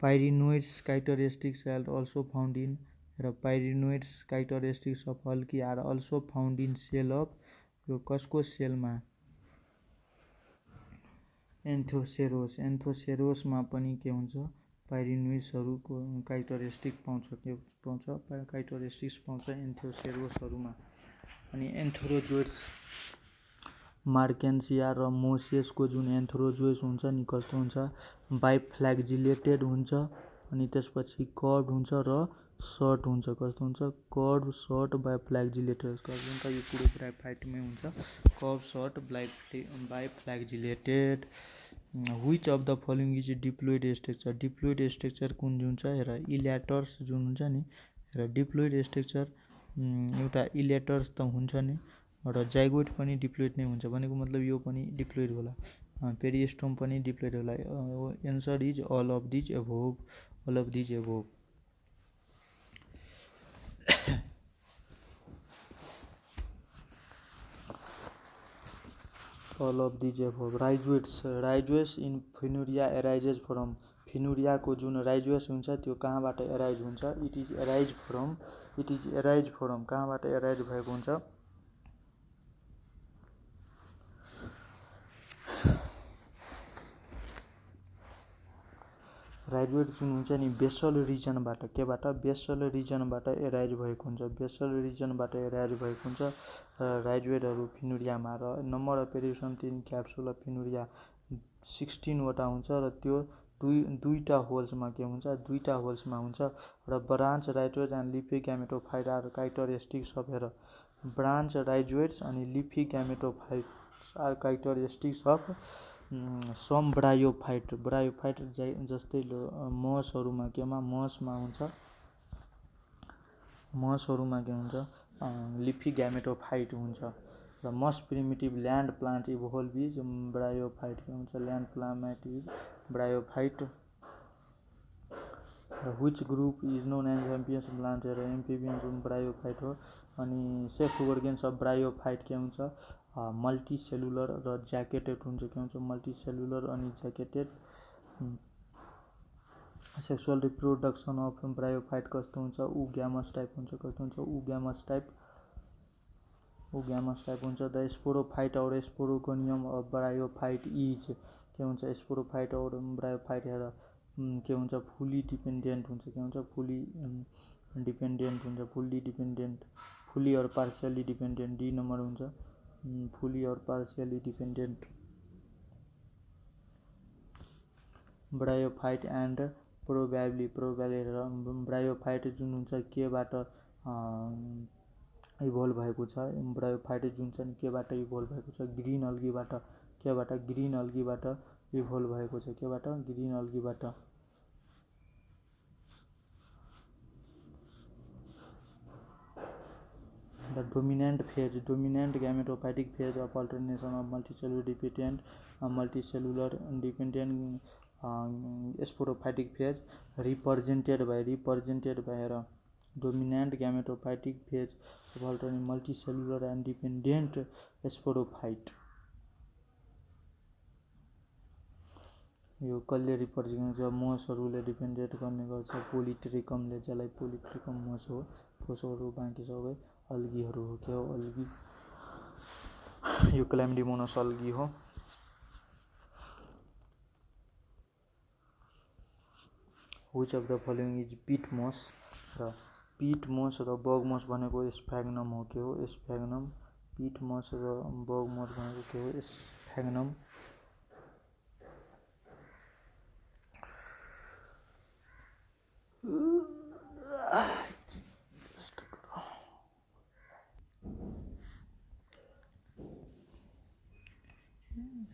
पाइरिनोइड्स characteristics are also found in र पाइरिनोइड्स characteristics of algae are also found in cell of यो कसको सेलमा, एन्थोसेरोसमा पनि के हुन्छ, पाइरिनोइड्सहरूको characteristics पाउँछ। के पाउँछ, characteristics पाउँछ एन्थोसेरोसहरूमा। अनि एन्थ्रोजोइड्स मार्केन्सिया र मोसेसको जुन एन्थ्रोजोइड्स हुन्छ नि कस्तो हुन्छ, बाइफ्ल्याजिलेटेड हुन्छ। अनि त्यसपछि कर्ड हुन्छ र सर्ट हुन्छ। कस्तो हुन्छ, कर्ड सर्ट बाइफ्ल्याजिलेटेड। कस्तो हुन्छ, यो कुरो ब्रायोफाइटमै हुन्छ, cord short biflagellated. Which of the following is diploid structure, diploid structure कुन जुन छ, हेर इल्याटर्स जुन हुन्छ नि, हेर डिप्लोइड स्ट्रक्चर एउटा इल्याटर्स त हुन्छ नि, र जाइगोट पनि डिप्लोइड नै हुन्छ। भनेको मतलब यो पनि डिप्लोइड होला, पेरिस्टोम पनि डिप्लोइड होला। Answer is all of these above, all of these above. All of these above. Rhizoids in Funaria arises from, फिनुरियाको जुन राइजोइड्स हुन्छ त्यो कहाँबाट एराइज हुन्छ, इट इज एराइज फ्रम कहाँबाट एराइज भएको हुन्छ, राइजोइड जुन हुन्छ नि बेसल रिजनबाट, केबाट, बेसल रिजनबाट एराइज भएको हुन्छ, बेसल रिजनबाट एराइज भएको हुन्छ राइजोइडहरू फिनुरियामा। र number of peristome 3 capsule of Funaria 16 वटा हुन्छ र त्यो दुईटा होल्समा के हुन्छ, दुईटा होल्समा हुन्छ। र branch rhizoid and leafy gametophyte are characteristics of, हेर ब्रान्च राइजोइड्स अनि leafy gametophyte are characteristics of some bryophyte जस्तै मसहरूमा, केमा, मसमा हुन्छ, मसहरूमा के हुन्छ, लिफी ग्यामेटोफाइट हुन्छ। र moss primitive land plant evolve is bryophyte, के हुन्छ, ल्यान्ड प्लान्ट इज ब्रायोफाइट। र which group is known as amphibious plant, र एम्फिबियन जुन ब्रायोफाइट हो। अनि सेक्स अर्गेन्स अफ ब्रायोफाइट के हुन्छ, मल्टिसेलुलर र ज्याकेटेड हुन्छ। के हुन्छ, मल्टिसेलुलर अनि ज्याकेटेड। सेक्सुअल रिप्रोडक्सन अफ ब्रायोफाइट कस्तो हुन्छ, ग्यामस टाइप हुन्छ। कस्तो हुन्छ, ग्यामस टाइप हुन्छ। द स्पोरोफाइट और स्पोरोगोनियम अफ ब्रायोफाइट इज, के हुन्छ, स्पोरोफाइट और ब्रायोफाइट हेर के हुन्छ, फुली डिपेन्डेन्ट हुन्छ। के हुन्छ, फुली डिपेन्डेन्ट हुन्छ, फुली और पार्सियली डिपेन्डेन्ट। डी नम्बर हुन्छ, फुली और partially dependent. Bryophyte and probably bryophyte जुन हुन्छ केबाट इभोल्भ भएको छ, ब्रायोफाइट जुन छ नि केबाट इभोल्भ भएको छ, ग्रिन अल्गीबाट। केबाट, ग्रिन अल्गीबाट इभोल्भ भएको छ। केबाट, ग्रिन अल्गीबाट। The dominant gametophytic phase of alternation of multicellular dependent sporophytic phase represented by हेर dominant gametophytic phase of alternation multicellular and dependent sporophyte. यो कसले रिप्रेजेन्ट गर्छ, मोसहरूले रिप्रेजेन्ट गर्ने गर्छ। पोलिट्रिकमले, जसलाई पोलिट्रिकम मोस हो। फोसोहरू बाँकी सबै अल्गीहरू हो। के हो अल्गी? यो क्ल्यामिडीमोनास अल्गी हो। Which of the following is peat moss? र पिट मोस र बग मोस भनेको स्फेग्नम हो। के हो? स्फेग्नम। पिट मोस र बग मोस भनेको के हो? स्फेग्नम।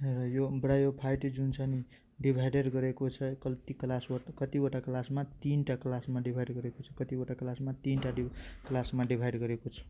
र यो ब्रायोफाइट जुन छ नि डिभाइडेड गरेको छ कतिवटा क्लासमा? 3टा क्लासमा डिभाइड गरेको छ। कतिवटा क्लासमा? 3टा क्लासमा डिभाइड गरेको छ।